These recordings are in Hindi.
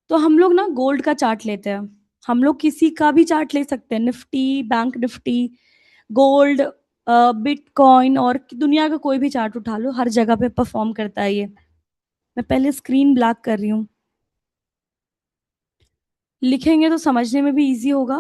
तो हम लोग ना गोल्ड का चार्ट लेते हैं। हम लोग किसी का भी चार्ट ले सकते हैं, Nifty, bank Nifty, gold, bitcoin, और दुनिया का कोई भी चार्ट उठा लो, हर जगह पे परफॉर्म करता है ये। मैं पहले स्क्रीन ब्लैक कर रही हूँ। लिखेंगे तो समझने में भी इजी होगा।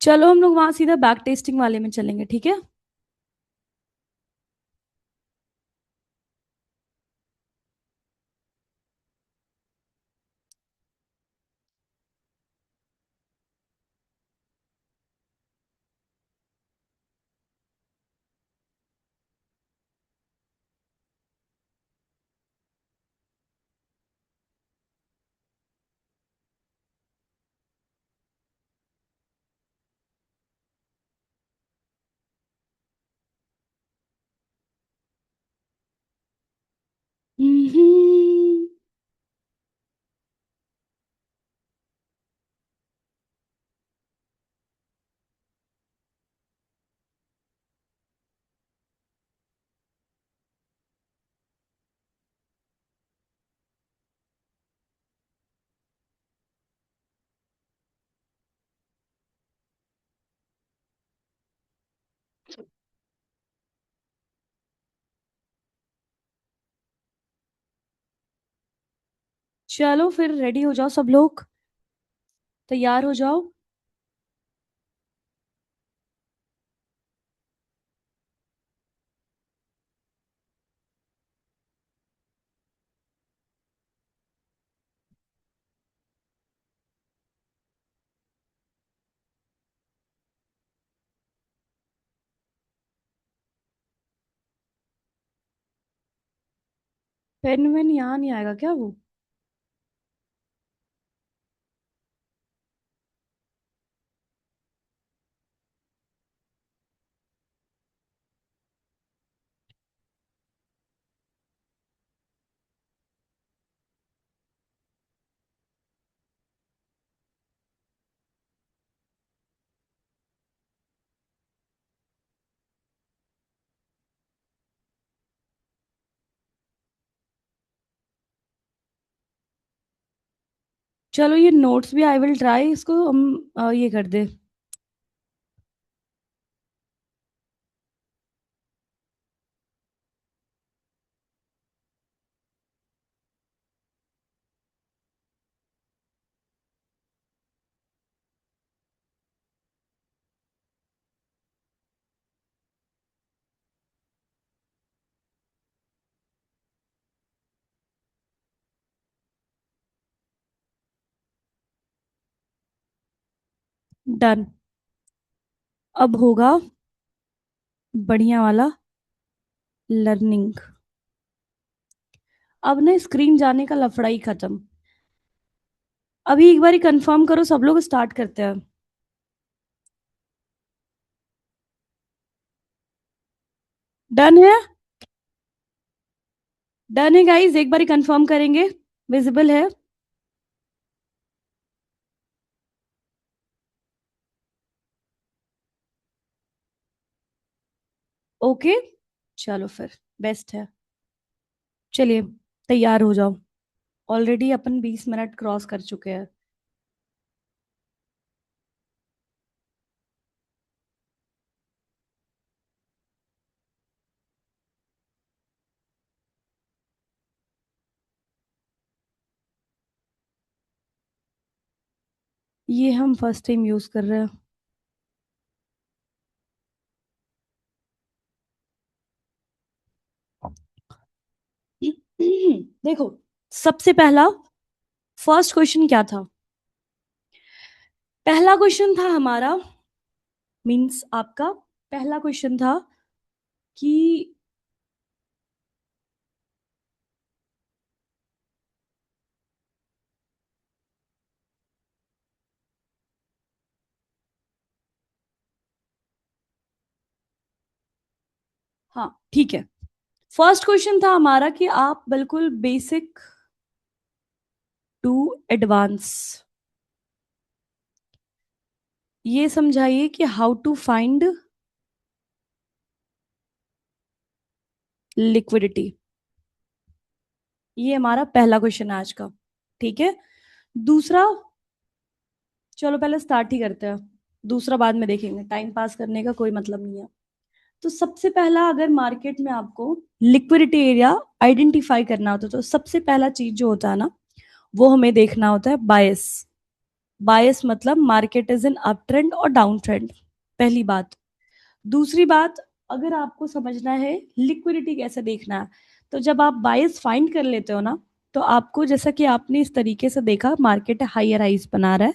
चलो हम लोग वहां सीधा बैक टेस्टिंग वाले में चलेंगे, ठीक है। हम्म, चलो फिर रेडी हो जाओ सब लोग, तैयार हो जाओ। पेन वेन यहाँ नहीं आएगा क्या वो? चलो ये नोट्स भी आई विल ट्राई, इसको हम ये कर दे। डन। अब होगा बढ़िया वाला लर्निंग। अब ना स्क्रीन जाने का लफड़ा ही खत्म। अभी एक बार कंफर्म करो, सब लोग स्टार्ट करते हैं। डन है। डन है गाइस, एक बार कंफर्म करेंगे। विजिबल है? ओके। चलो फिर, बेस्ट है। चलिए, तैयार हो जाओ। ऑलरेडी अपन 20 मिनट क्रॉस कर चुके हैं। ये हम फर्स्ट टाइम यूज कर रहे हैं। देखो, सबसे पहला फर्स्ट क्वेश्चन क्या था? पहला क्वेश्चन था हमारा, मींस आपका पहला क्वेश्चन था कि, हाँ ठीक है, फर्स्ट क्वेश्चन था हमारा कि आप बिल्कुल बेसिक टू एडवांस ये समझाइए कि हाउ टू फाइंड लिक्विडिटी। ये हमारा पहला क्वेश्चन है आज का। ठीक है, दूसरा, चलो पहले स्टार्ट ही करते हैं, दूसरा बाद में देखेंगे, टाइम पास करने का कोई मतलब नहीं है। तो सबसे पहला, अगर मार्केट में आपको लिक्विडिटी एरिया आइडेंटिफाई करना होता है तो सबसे पहला चीज जो होता है ना, वो हमें देखना होता है बायस। बायस मतलब market is in up trend और डाउन ट्रेंड, पहली बात। दूसरी बात, अगर आपको समझना है लिक्विडिटी कैसे देखना है, तो जब आप बायस फाइंड कर लेते हो ना, तो आपको, जैसा कि आपने इस तरीके से देखा, मार्केट हायर हाइज बना रहा है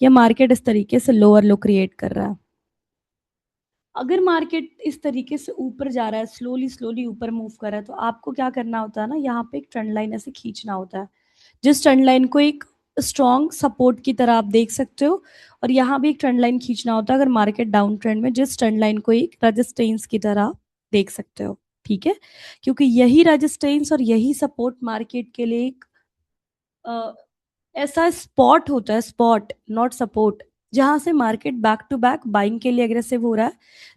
या मार्केट इस तरीके से लोअर लो क्रिएट कर रहा है। अगर मार्केट इस तरीके से ऊपर जा रहा है, स्लोली स्लोली ऊपर मूव कर रहा है, तो आपको क्या करना होता है ना, यहाँ पे एक ट्रेंड लाइन ऐसे खींचना होता है, जिस ट्रेंड लाइन को एक स्ट्रॉन्ग सपोर्ट की तरह आप देख सकते हो। और यहाँ भी एक ट्रेंड लाइन खींचना होता है अगर मार्केट डाउन ट्रेंड में, जिस ट्रेंड लाइन को एक रेजिस्टेंस की तरह देख सकते हो। ठीक है, क्योंकि यही रेजिस्टेंस और यही सपोर्ट मार्केट के लिए एक अ, ऐसा स्पॉट होता है, स्पॉट नॉट सपोर्ट, जहां से market back to back buying के लिए अग्रेसिव हो रहा है,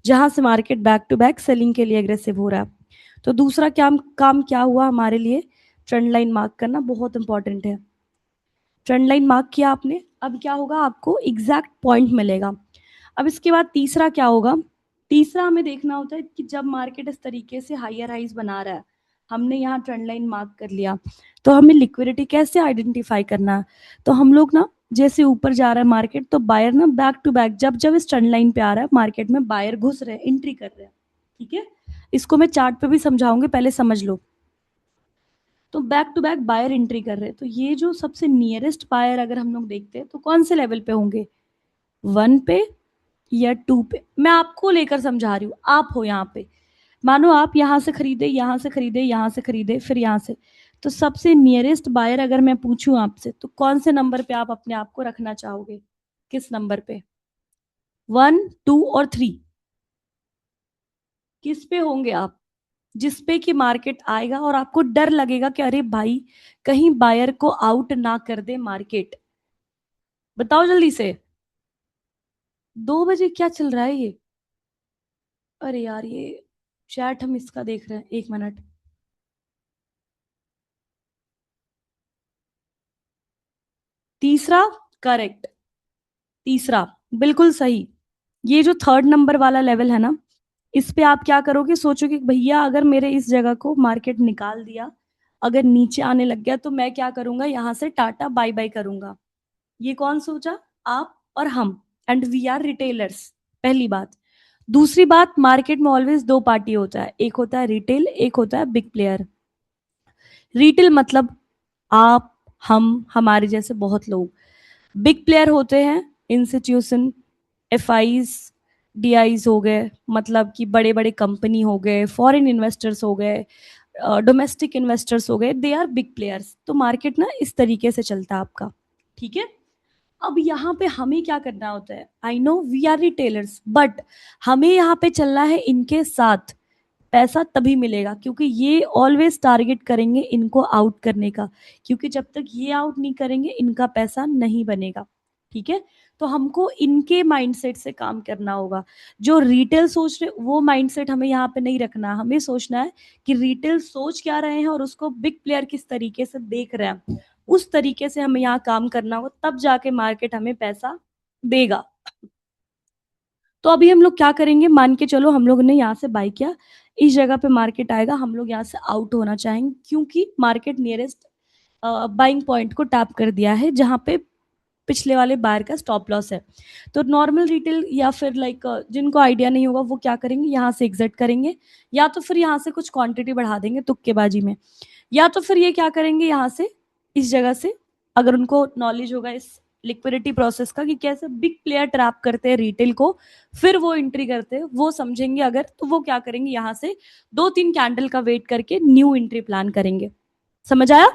जहां से market back to back selling के लिए अग्रेसिव हो रहा है। तो दूसरा काम काम क्या हुआ हमारे लिए, ट्रेंड लाइन मार्क करना बहुत इंपॉर्टेंट है। ट्रेंड लाइन मार्क किया आपने, अब क्या होगा, आपको एग्जैक्ट पॉइंट मिलेगा। अब इसके बाद तीसरा क्या होगा, तीसरा हमें देखना होता है कि जब मार्केट इस तरीके से हायर हाइज बना रहा है, हमने यहाँ ट्रेंड लाइन मार्क कर लिया, तो हमें लिक्विडिटी कैसे आइडेंटिफाई करना है। तो हम लोग ना, जैसे ऊपर जा रहा है मार्केट, तो बायर ना बैक टू बैक जब जब इस ट्रेंड लाइन पे आ रहा है मार्केट में, बायर घुस रहे हैं, एंट्री कर रहे हैं। ठीक है, इसको मैं चार्ट पे भी समझाऊंगी, पहले समझ लो। तो back to back buyer entry कर रहे हैं, तो ये जो सबसे नियरेस्ट बायर अगर हम लोग देखते हैं तो कौन से लेवल पे होंगे, 1 पे या 2 पे। मैं आपको लेकर समझा रही हूँ, आप हो यहाँ पे, मानो आप यहाँ से खरीदे, यहाँ से खरीदे, यहाँ से खरीदे, फिर यहाँ से, तो सबसे नियरेस्ट बायर अगर मैं पूछूं आपसे, तो कौन से नंबर पे आप अपने आप को रखना चाहोगे, किस नंबर पे, 1, 2 और 3, किस पे होंगे आप, जिस पे कि मार्केट आएगा और आपको डर लगेगा कि अरे भाई कहीं बायर को आउट ना कर दे मार्केट। बताओ जल्दी से, 2 बजे क्या चल रहा है ये, अरे यार ये चैट हम इसका देख रहे हैं, 1 मिनट। तीसरा, करेक्ट, तीसरा, बिल्कुल सही। ये जो थर्ड नंबर वाला लेवल है ना, इस पे आप क्या करोगे, सोचोगे कि भैया अगर मेरे इस जगह को मार्केट निकाल दिया, अगर नीचे आने लग गया, तो मैं क्या करूंगा, यहाँ से टाटा बाय बाय करूंगा। ये कौन सोचा, आप और हम, एंड वी आर रिटेलर्स, पहली बात। दूसरी बात, मार्केट में ऑलवेज दो पार्टी होता है, एक होता है रिटेल, एक होता है बिग प्लेयर। रिटेल मतलब आप, हम, हमारे जैसे बहुत लोग। बिग प्लेयर होते हैं इंस्टीट्यूशन, एफआईज, डीआईज हो गए, मतलब कि बड़े बड़े कंपनी हो गए, फॉरेन इन्वेस्टर्स हो गए, डोमेस्टिक इन्वेस्टर्स हो गए, दे आर बिग प्लेयर्स। तो मार्केट ना इस तरीके से चलता है आपका। ठीक है, अब यहाँ पे हमें क्या करना होता है, I know we are retailers, but हमें यहाँ पे चलना है इनके साथ। पैसा तभी मिलेगा क्योंकि ये ऑलवेज टारगेट करेंगे इनको आउट करने का, क्योंकि जब तक ये आउट नहीं करेंगे इनका पैसा नहीं बनेगा। ठीक है, तो हमको इनके माइंडसेट से काम करना होगा। जो रिटेल सोच रहे वो माइंडसेट हमें यहाँ पे नहीं रखना, हमें सोचना है कि रिटेल सोच क्या रहे हैं और उसको बिग प्लेयर किस तरीके से देख रहे हैं, उस तरीके से हमें यहाँ काम करना होगा, तब जाके मार्केट हमें पैसा देगा। तो अभी हम लोग क्या करेंगे, मान के चलो हम लोग ने यहाँ से बाई किया, इस जगह पे मार्केट आएगा, हम लोग यहाँ से आउट होना चाहेंगे क्योंकि मार्केट नियरेस्ट बाइंग पॉइंट को टैप कर दिया है, जहाँ पे पिछले वाले बायर का स्टॉप लॉस है। तो नॉर्मल रिटेल या फिर लाइक जिनको आइडिया नहीं होगा वो क्या करेंगे, यहाँ से एग्जिट करेंगे, या तो फिर यहाँ से कुछ क्वांटिटी बढ़ा देंगे तुक्केबाजी में, या तो फिर ये क्या करेंगे, यहाँ से इस जगह से, अगर उनको नॉलेज होगा इस लिक्विडिटी प्रोसेस का कि कैसे बिग प्लेयर ट्रैप करते हैं रिटेल को, फिर वो एंट्री करते हैं, वो समझेंगे अगर, तो वो क्या करेंगे, यहाँ से 2-3 कैंडल का वेट करके न्यू एंट्री प्लान करेंगे। समझ आया,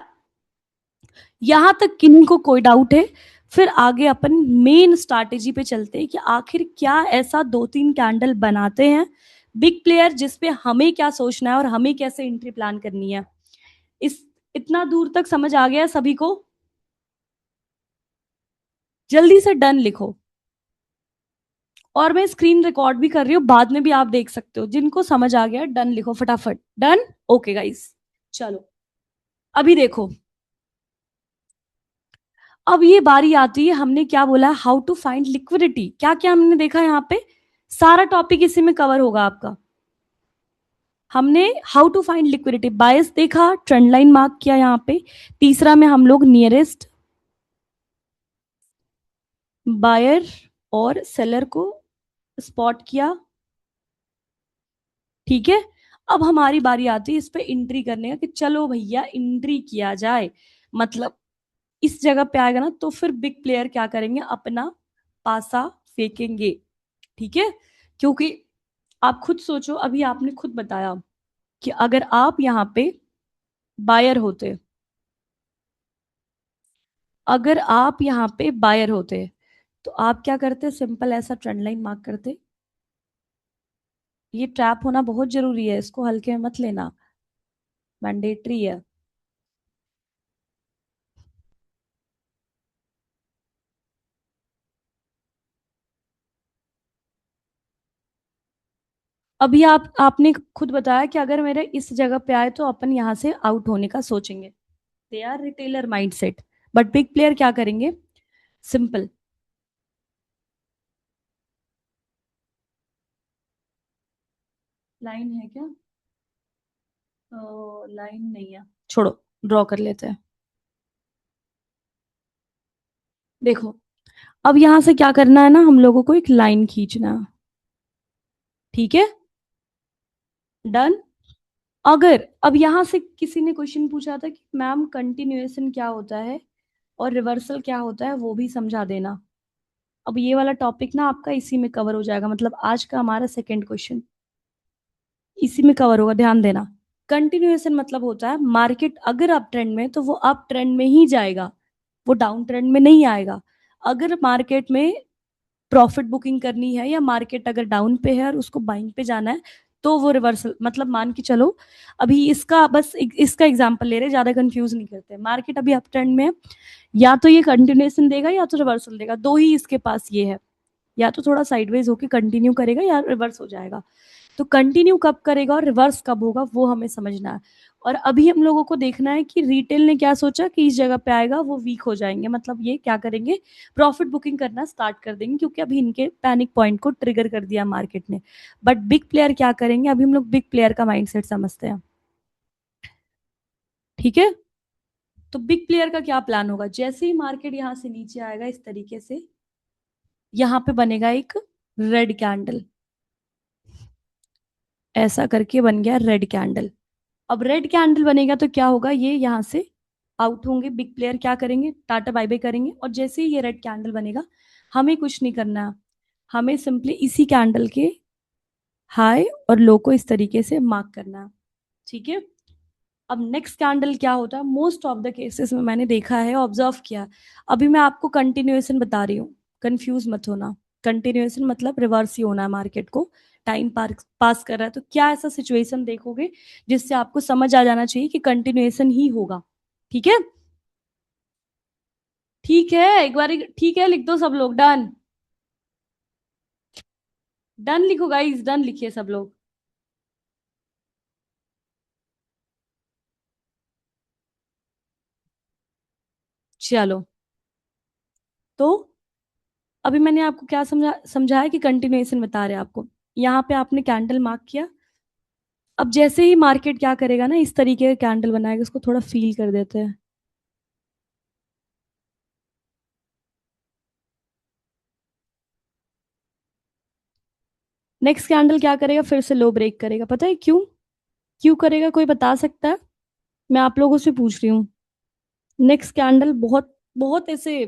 यहां तक किनको कोई डाउट है, फिर आगे अपन मेन स्ट्रैटेजी पे चलते हैं कि आखिर क्या ऐसा 2-3 कैंडल बनाते हैं बिग प्लेयर जिस पे हमें क्या सोचना है और हमें कैसे एंट्री प्लान करनी है। इस इतना दूर तक समझ आ गया सभी को? जल्दी से डन लिखो। और मैं स्क्रीन रिकॉर्ड भी कर रही हूँ, बाद में भी आप देख सकते हो। जिनको समझ आ गया डन लिखो फटाफट। डन। ओके गाइस, चलो अभी देखो। अब ये बारी आती है, हमने क्या बोला, हाउ टू फाइंड लिक्विडिटी। क्या क्या हमने देखा यहाँ पे, सारा टॉपिक इसी में कवर होगा आपका। हमने हाउ टू फाइंड लिक्विडिटी, बायस देखा, ट्रेंड लाइन मार्क किया यहाँ पे। तीसरा में हम लोग नियरेस्ट बायर और सेलर को स्पॉट किया। ठीक है, अब हमारी बारी आती है इस पे एंट्री करने का, कि चलो भैया एंट्री किया जाए। मतलब इस जगह पे आएगा ना, तो फिर बिग प्लेयर क्या करेंगे, अपना पासा फेंकेंगे। ठीक है, क्योंकि आप खुद सोचो, अभी आपने खुद बताया कि अगर आप यहाँ पे बायर होते, अगर आप यहाँ पे बायर होते तो आप क्या करते, सिंपल ऐसा ट्रेंड लाइन मार्क करते। ये ट्रैप होना बहुत जरूरी है, इसको हल्के में मत लेना, मैंडेटरी है। अभी आपने खुद बताया कि अगर मेरे इस जगह पे आए तो अपन यहाँ से आउट होने का सोचेंगे। They are retailer mindset. But big player क्या करेंगे, सिंपल। लाइन है क्या? लाइन नहीं है, छोड़ो, ड्रॉ कर लेते हैं। देखो, अब यहां से क्या करना है ना, हम लोगों को एक लाइन खींचना है। ठीक है, डन। अगर अब यहां से किसी ने क्वेश्चन पूछा था कि मैम कंटिन्यूएशन क्या होता है और रिवर्सल क्या होता है, वो भी समझा देना। अब ये वाला टॉपिक ना आपका इसी में कवर हो जाएगा, मतलब आज का हमारा सेकंड क्वेश्चन इसी में कवर होगा, ध्यान देना। कंटिन्यूएशन मतलब होता है मार्केट अगर अप ट्रेंड में तो वो अप ट्रेंड में ही जाएगा, वो डाउन ट्रेंड में नहीं आएगा। अगर मार्केट में प्रॉफिट बुकिंग करनी है या मार्केट अगर डाउन पे है और उसको बाइंग पे जाना है, तो वो रिवर्सल, मतलब मान के चलो, अभी इसका बस इसका एग्जांपल ले रहे, ज्यादा कंफ्यूज नहीं करते। मार्केट अभी अप ट्रेंड में है, या तो ये कंटिन्यूएशन देगा या तो रिवर्सल देगा, दो ही इसके पास ये है। या तो थोड़ा साइडवेज होके कंटिन्यू करेगा या रिवर्स हो जाएगा। तो कंटिन्यू कब करेगा और रिवर्स कब होगा वो हमें समझना है। और अभी हम लोगों को देखना है कि रिटेल ने क्या सोचा कि इस जगह पे आएगा वो वीक हो जाएंगे, मतलब ये क्या करेंगे, प्रॉफिट बुकिंग करना स्टार्ट कर देंगे, क्योंकि अभी इनके पैनिक पॉइंट को ट्रिगर कर दिया मार्केट ने। बट बिग प्लेयर क्या करेंगे, अभी हम लोग बिग प्लेयर का माइंडसेट समझते हैं। ठीक है, तो बिग प्लेयर का क्या प्लान होगा, जैसे ही मार्केट यहाँ से नीचे आएगा इस तरीके से, यहाँ पे बनेगा एक रेड कैंडल, ऐसा करके बन गया रेड कैंडल। अब रेड कैंडल बनेगा तो क्या होगा, ये यहाँ से आउट होंगे, बिग प्लेयर क्या करेंगे, टाटा बाय बाय करेंगे। और जैसे ही ये रेड कैंडल बनेगा, हमें कुछ नहीं करना है, हमें सिंपली इसी कैंडल के हाई और लो को इस तरीके से मार्क करना है। ठीक है, अब नेक्स्ट कैंडल क्या होता है, मोस्ट ऑफ द केसेस में मैंने देखा है, ऑब्जर्व किया। अभी मैं आपको कंटिन्यूएशन बता रही हूँ, कंफ्यूज मत होना। कंटिन्यूएशन मतलब रिवर्स ही होना है, मार्केट को टाइम पास कर रहा है, तो क्या ऐसा सिचुएशन देखोगे जिससे आपको समझ आ जाना चाहिए कि कंटिन्यूएशन ही होगा। ठीक है, ठीक है, एक बार ठीक है लिख दो सब लोग, डन। डन लिखो गाइस, डन लिखिए सब लोग। चलो, तो अभी मैंने आपको क्या समझाया कि कंटिन्यूएशन बता रहे हैं आपको। यहाँ पे आपने कैंडल मार्क किया, अब जैसे ही मार्केट क्या करेगा ना, इस तरीके का कैंडल बनाएगा, इसको थोड़ा फील कर देते हैं। नेक्स्ट कैंडल क्या करेगा, फिर से लो ब्रेक करेगा, पता है क्यों? क्यों करेगा, कोई बता सकता है? मैं आप लोगों से पूछ रही हूँ। नेक्स्ट कैंडल बहुत बहुत ऐसे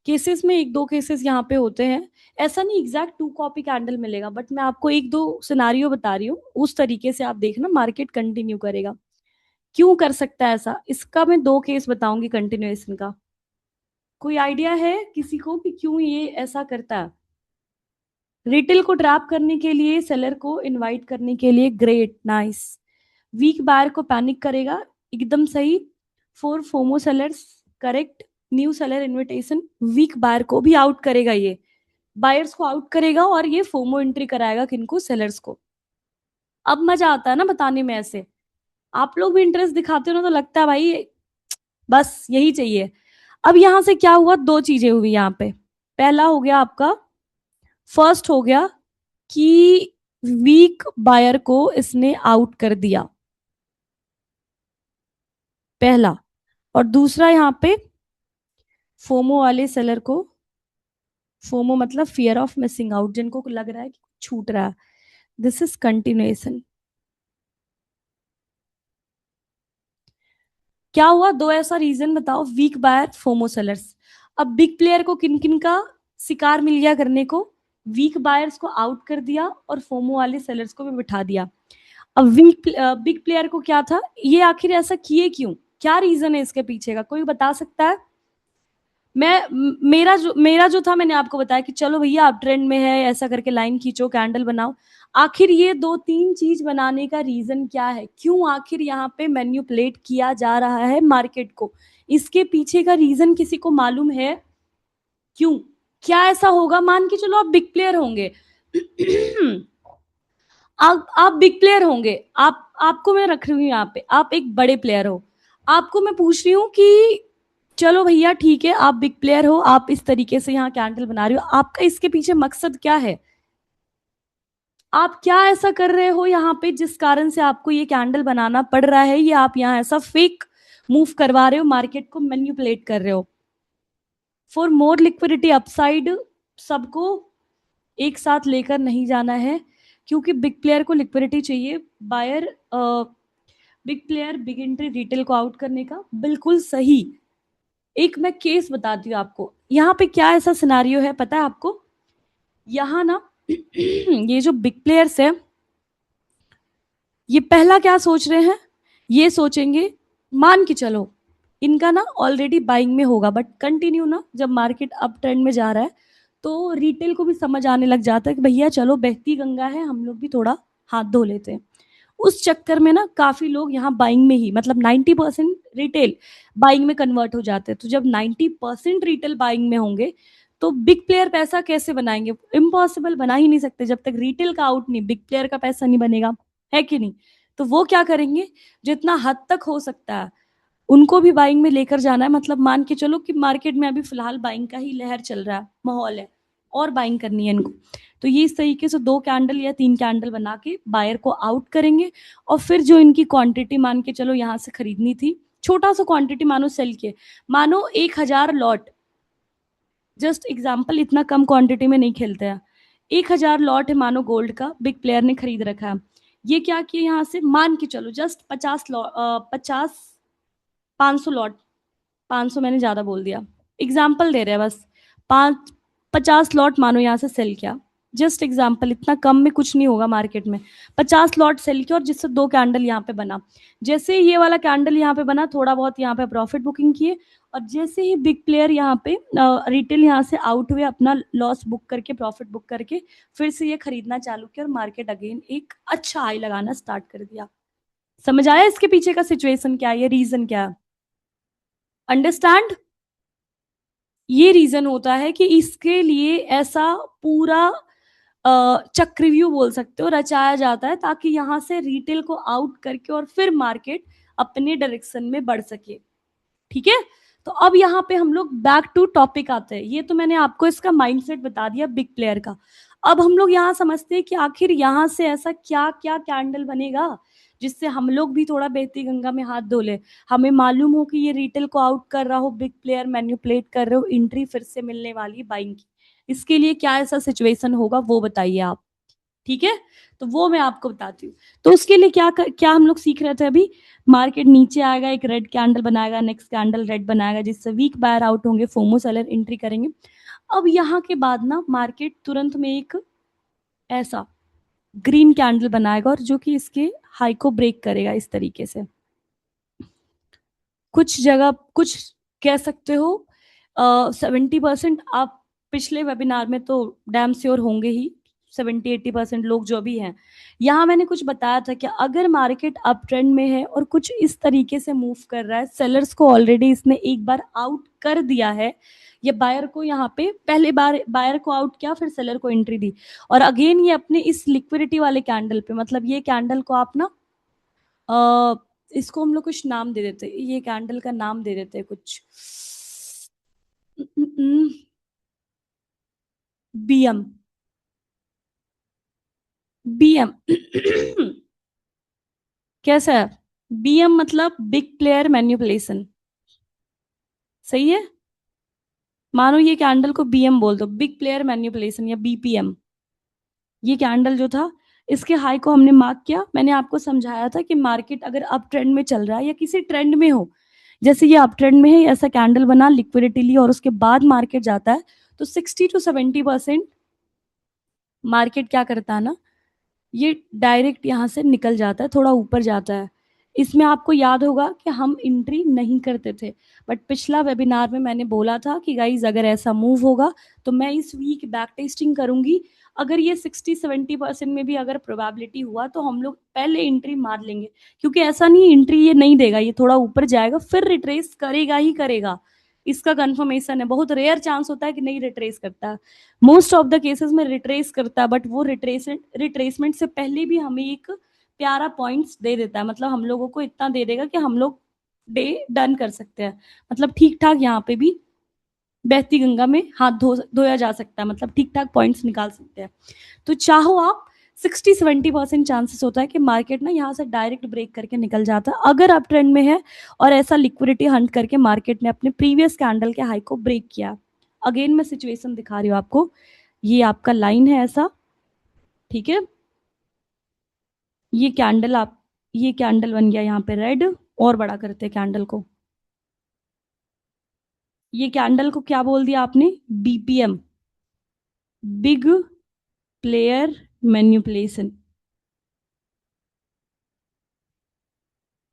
केसेस में, एक दो केसेस यहाँ पे होते हैं, ऐसा नहीं एग्जैक्ट टू कॉपी कैंडल मिलेगा, बट मैं आपको एक दो सिनारियो बता रही हूँ, उस तरीके से आप देखना मार्केट कंटिन्यू करेगा। क्यों कर सकता है ऐसा, इसका मैं दो केस बताऊंगी कंटिन्यूएशन का। कोई आइडिया है किसी को कि क्यों ये ऐसा करता है? रिटेल को ट्रैप करने के लिए, सेलर को इनवाइट करने के लिए, ग्रेट, नाइस। वीक बायर को पैनिक करेगा, एकदम सही। For FOMO sellers, correct. New seller invitation, weak buyer को भी आउट करेगा ये, बायर्स को आउट करेगा और ये फोमो एंट्री कराएगा किनको, सेलर्स को। अब मजा आता है ना बताने में ऐसे, आप लोग भी इंटरेस्ट दिखाते हो ना, तो लगता है भाई बस यही चाहिए। अब यहां से क्या हुआ, दो चीजें हुई यहाँ पे। पहला हो गया आपका, फर्स्ट हो गया कि वीक बायर को इसने आउट कर दिया, पहला। और दूसरा यहाँ पे फोमो वाले सेलर को, फोमो मतलब फियर ऑफ मिसिंग आउट, जिनको लग रहा है कि छूट रहा है, दिस इज कंटिन्यूएशन। क्या हुआ, दो ऐसा रीजन बताओ, वीक बायर, फोमो सेलर्स। अब बिग प्लेयर को किन किन का शिकार मिल गया करने को, वीक बायर्स को आउट कर दिया और फोमो वाले सेलर्स को भी बिठा दिया। अब वीक बिग प्लेयर को क्या था, ये आखिर ऐसा किए क्यों, क्या रीजन है इसके पीछे का, कोई बता सकता है। मेरा जो था, मैंने आपको बताया कि चलो भैया आप ट्रेंड में है, ऐसा करके लाइन खींचो, कैंडल बनाओ। आखिर ये दो तीन चीज बनाने का रीजन क्या है, क्यों आखिर यहाँ पे मैन्युपुलेट किया जा रहा है मार्केट को, इसके पीछे का रीजन किसी को मालूम है, क्यों, क्या ऐसा होगा। मान के चलो आप बिग प्लेयर होंगे आप बिग प्लेयर होंगे, आपको मैं रख रही हूँ यहाँ पे, आप एक बड़े प्लेयर हो, आपको मैं पूछ रही हूँ कि चलो भैया ठीक है, आप बिग प्लेयर हो, आप इस तरीके से यहाँ कैंडल बना रहे हो, आपका इसके पीछे मकसद क्या है, आप क्या ऐसा कर रहे हो यहाँ पे जिस कारण से आपको ये कैंडल बनाना पड़ रहा है, ये आप यहाँ ऐसा फेक मूव करवा रहे हो, मार्केट को मैन्युपुलेट कर रहे हो फॉर मोर लिक्विडिटी अपसाइड। सबको एक साथ लेकर नहीं जाना है, क्योंकि बिग प्लेयर को लिक्विडिटी चाहिए, buyer, big player, big entry, retail को आउट करने का, बिल्कुल सही। एक मैं केस बताती हूँ आपको, यहाँ पे क्या ऐसा सिनारियो है पता है आपको, यहाँ ना ये जो बिग प्लेयर्स है, ये पहला क्या सोच रहे हैं, ये सोचेंगे, मान के चलो इनका ना ऑलरेडी बाइंग में होगा, बट कंटिन्यू ना जब मार्केट अप ट्रेंड में जा रहा है, तो रिटेल को भी समझ आने लग जाता है कि भैया चलो बहती गंगा है, हम लोग भी थोड़ा हाथ धो लेते हैं। उस चक्कर में ना काफी लोग यहाँ बाइंग में ही, मतलब 90% रिटेल बाइंग में कन्वर्ट हो जाते हैं। तो जब 90% रिटेल बाइंग में होंगे, तो बिग प्लेयर पैसा कैसे बनाएंगे, इम्पॉसिबल, बना ही नहीं सकते, जब तक रिटेल का आउट नहीं, बिग प्लेयर का पैसा नहीं बनेगा, है कि नहीं। तो वो क्या करेंगे, जितना हद तक हो सकता है उनको भी बाइंग में लेकर जाना है, मतलब मान के चलो कि मार्केट में अभी फिलहाल बाइंग का ही लहर चल रहा है, माहौल है, और बाइंग करनी है इनको। तो ये इस तरीके से दो कैंडल या तीन कैंडल बना के बायर को आउट करेंगे, और फिर जो इनकी क्वांटिटी मान के चलो यहाँ से खरीदनी थी, छोटा सा क्वांटिटी मानो सेल के, मानो 1,000 लॉट, जस्ट एग्जाम्पल, इतना कम क्वांटिटी में नहीं खेलते हैं, 1,000 लॉट है मानो गोल्ड का, बिग प्लेयर ने खरीद रखा है। ये क्या किए, यहाँ से मान के चलो जस्ट 50 लॉट, 500 लॉट, 500 मैंने ज्यादा बोल दिया, एग्जाम्पल दे रहे हैं बस, 50 लॉट मानो यहाँ से सेल किया, जस्ट एग्जाम्पल, इतना कम में कुछ नहीं होगा मार्केट में। 50 लॉट सेल किया और जिससे दो कैंडल यहाँ पे बना, जैसे ये वाला कैंडल यहाँ पे बना, थोड़ा बहुत यहाँ पे प्रॉफिट बुकिंग किए, और जैसे ही बिग प्लेयर यहाँ पे रिटेल यहाँ से आउट हुए, अपना लॉस बुक करके, प्रॉफिट बुक करके, फिर से ये खरीदना चालू किया और मार्केट अगेन एक अच्छा हाई लगाना स्टार्ट कर दिया। समझ आया इसके पीछे का सिचुएशन क्या है, ये रीजन क्या है, अंडरस्टैंड। ये रीजन होता है कि इसके लिए ऐसा पूरा चक्रव्यूह बोल सकते हो रचाया जाता है, ताकि यहां से रिटेल को आउट करके और फिर मार्केट अपने डायरेक्शन में बढ़ सके, ठीक है। तो अब यहाँ पे हम लोग बैक टू टॉपिक आते हैं, ये तो मैंने आपको इसका माइंडसेट बता दिया बिग प्लेयर का। अब हम लोग यहाँ समझते हैं कि आखिर यहाँ से ऐसा क्या क्या कैंडल बनेगा जिससे हम लोग भी थोड़ा बहती गंगा में हाथ धो ले, हमें मालूम हो कि ये रिटेल को आउट कर रहा हो, बिग प्लेयर मैन्युपुलेट कर रहे हो, एंट्री फिर से मिलने वाली बाइंग की, इसके लिए क्या ऐसा सिचुएशन होगा वो बताइए आप, ठीक है। तो वो मैं आपको बताती हूँ। तो उसके लिए क्या हम लोग सीख रहे थे अभी, मार्केट नीचे आएगा, एक रेड कैंडल बनाएगा, नेक्स्ट कैंडल रेड बनाएगा, जिससे वीक बायर आउट होंगे, फोमो सेलर एंट्री करेंगे। अब यहाँ के बाद ना मार्केट तुरंत में एक ऐसा ग्रीन कैंडल बनाएगा, और जो कि इसके हाई को ब्रेक करेगा इस तरीके से, कुछ जगह कुछ कह सकते हो 70%, आप पिछले वेबिनार में तो डैम श्योर होंगे ही, 70-80% लोग जो भी हैं, यहाँ मैंने कुछ बताया था कि अगर मार्केट अप ट्रेंड में है और कुछ इस तरीके से मूव कर रहा है, सेलर्स को ऑलरेडी इसने एक बार आउट कर दिया है, ये बायर को यहाँ पे पहले बार बायर को आउट किया, फिर सेलर को एंट्री दी, और अगेन ये अपने इस लिक्विडिटी वाले कैंडल पे, मतलब ये कैंडल को आप ना अ, इसको हम लोग कुछ नाम दे देते हैं, ये कैंडल का नाम दे देते हैं कुछ, बीएम, बीएम कैसा है? बीएम मतलब बिग प्लेयर मैन्युपुलेशन, सही है? मानो ये कैंडल को बीएम बोल दो, बिग प्लेयर मैन्युपुलेशन या बीपीएम। ये कैंडल जो था, इसके हाई को हमने मार्क किया, मैंने आपको समझाया था कि मार्केट अगर अप ट्रेंड में चल रहा है या किसी ट्रेंड में हो, जैसे ये अप ट्रेंड में है, ऐसा कैंडल बना लिक्विडिटी ली और उसके बाद मार्केट जाता है, तो 60-70% मार्केट क्या करता है ना, ये डायरेक्ट यहाँ से निकल जाता है, थोड़ा ऊपर जाता है। इसमें आपको याद होगा कि हम एंट्री नहीं करते थे, बट पिछला वेबिनार में मैंने बोला था कि गाइज अगर ऐसा मूव होगा तो मैं इस वीक बैक टेस्टिंग करूंगी, अगर ये 60-70% में भी अगर प्रोबेबिलिटी हुआ तो हम लोग पहले एंट्री मार लेंगे, क्योंकि ऐसा नहीं एंट्री ये नहीं देगा, ये थोड़ा ऊपर जाएगा फिर रिट्रेस करेगा ही करेगा, इसका कंफर्मेशन है। बहुत रेयर चांस होता है कि नहीं रिट्रेस करता है, मोस्ट ऑफ द केसेस में रिट्रेस करता है, बट वो रिट्रेसमेंट से पहले भी हमें एक प्यारा पॉइंट्स दे देता है, मतलब हम लोगों को इतना दे देगा कि हम लोग डे डन कर सकते हैं, मतलब ठीक ठाक यहाँ पे भी बहती गंगा में हाथ धोया जा सकता है, मतलब ठीक ठाक पॉइंट्स निकाल सकते हैं। तो चाहो आप 60-70% चांसेस होता है कि मार्केट ना यहाँ से डायरेक्ट ब्रेक करके निकल जाता है अगर अप ट्रेंड में है, और ऐसा लिक्विडिटी हंट करके मार्केट ने अपने प्रीवियस कैंडल के हाई को ब्रेक किया। अगेन मैं सिचुएशन दिखा रही हूँ आपको, ये आपका लाइन है ऐसा, ठीक है? ये कैंडल आप, ये कैंडल बन गया यहाँ पे रेड, और बड़ा करते हैं कैंडल को, ये कैंडल को क्या बोल दिया आपने? BPM, big player manipulation.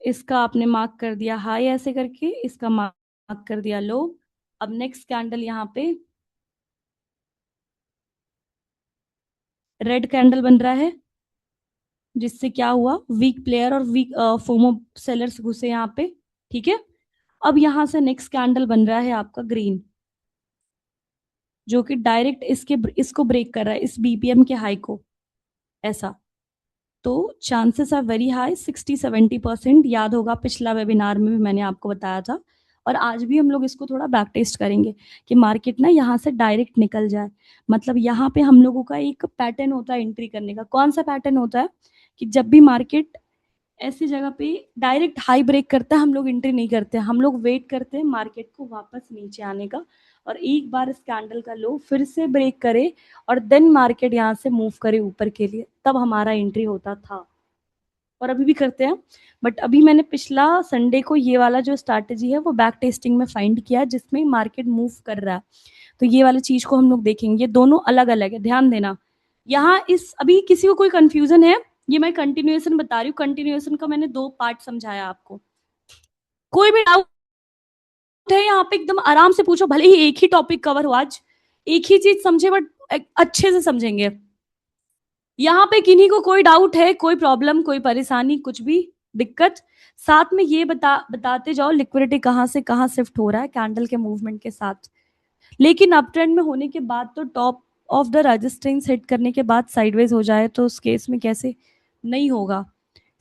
इसका आपने मार्क कर दिया हाई ऐसे करके, इसका मार्क कर दिया लो। अब नेक्स्ट कैंडल यहाँ पे रेड कैंडल बन रहा है, जिससे क्या हुआ, वीक प्लेयर और वीक फोमो सेलर्स घुसे यहाँ पे, ठीक है? अब यहाँ से नेक्स्ट कैंडल बन रहा है आपका ग्रीन, जो कि डायरेक्ट इसको ब्रेक कर रहा है, इस बीपीएम के हाई को, ऐसा। तो चांसेस आर वेरी हाई, 60-70%, याद होगा पिछला वेबिनार में भी मैंने आपको बताया था, और आज भी हम लोग इसको थोड़ा बैक टेस्ट करेंगे कि मार्केट ना यहाँ से डायरेक्ट निकल जाए। मतलब यहाँ पे हम लोगों का एक पैटर्न होता है एंट्री करने का, कौन सा पैटर्न होता है कि जब भी मार्केट ऐसी जगह पे डायरेक्ट हाई ब्रेक करता है, हम लोग एंट्री नहीं करते, हम लोग वेट करते हैं मार्केट को वापस नीचे आने का, और एक बार इस कैंडल का लो फिर से ब्रेक करे और देन मार्केट यहाँ से मूव करे ऊपर के लिए, तब हमारा एंट्री होता था, और अभी भी करते हैं। बट अभी मैंने पिछला संडे को ये वाला जो स्ट्रैटेजी है वो बैक टेस्टिंग में फाइंड किया, जिसमें मार्केट मूव कर रहा है, तो ये वाली चीज को हम लोग देखेंगे, दोनों अलग अलग है, ध्यान देना। यहाँ इस अभी किसी को कोई कंफ्यूजन है? ये मैं कंटिन्यूएशन बता रही हूँ, कंटिन्यूएशन का मैंने 2 पार्ट समझाया आपको, कोई भी डाउट है यहाँ पे एकदम आराम से पूछो, भले ही एक ही टॉपिक कवर हो आज, एक ही चीज समझे बट अच्छे से समझेंगे। यहाँ पे किन्हीं को कोई डाउट है, कोई प्रॉब्लम, कोई परेशानी, कुछ भी दिक्कत? साथ में ये बताते जाओ लिक्विडिटी कहाँ से कहाँ शिफ्ट हो रहा है कैंडल के मूवमेंट के साथ। लेकिन अप ट्रेंड में होने के बाद तो top of the resistance hit करने के बाद साइडवेज हो जाए तो उस केस में कैसे नहीं होगा?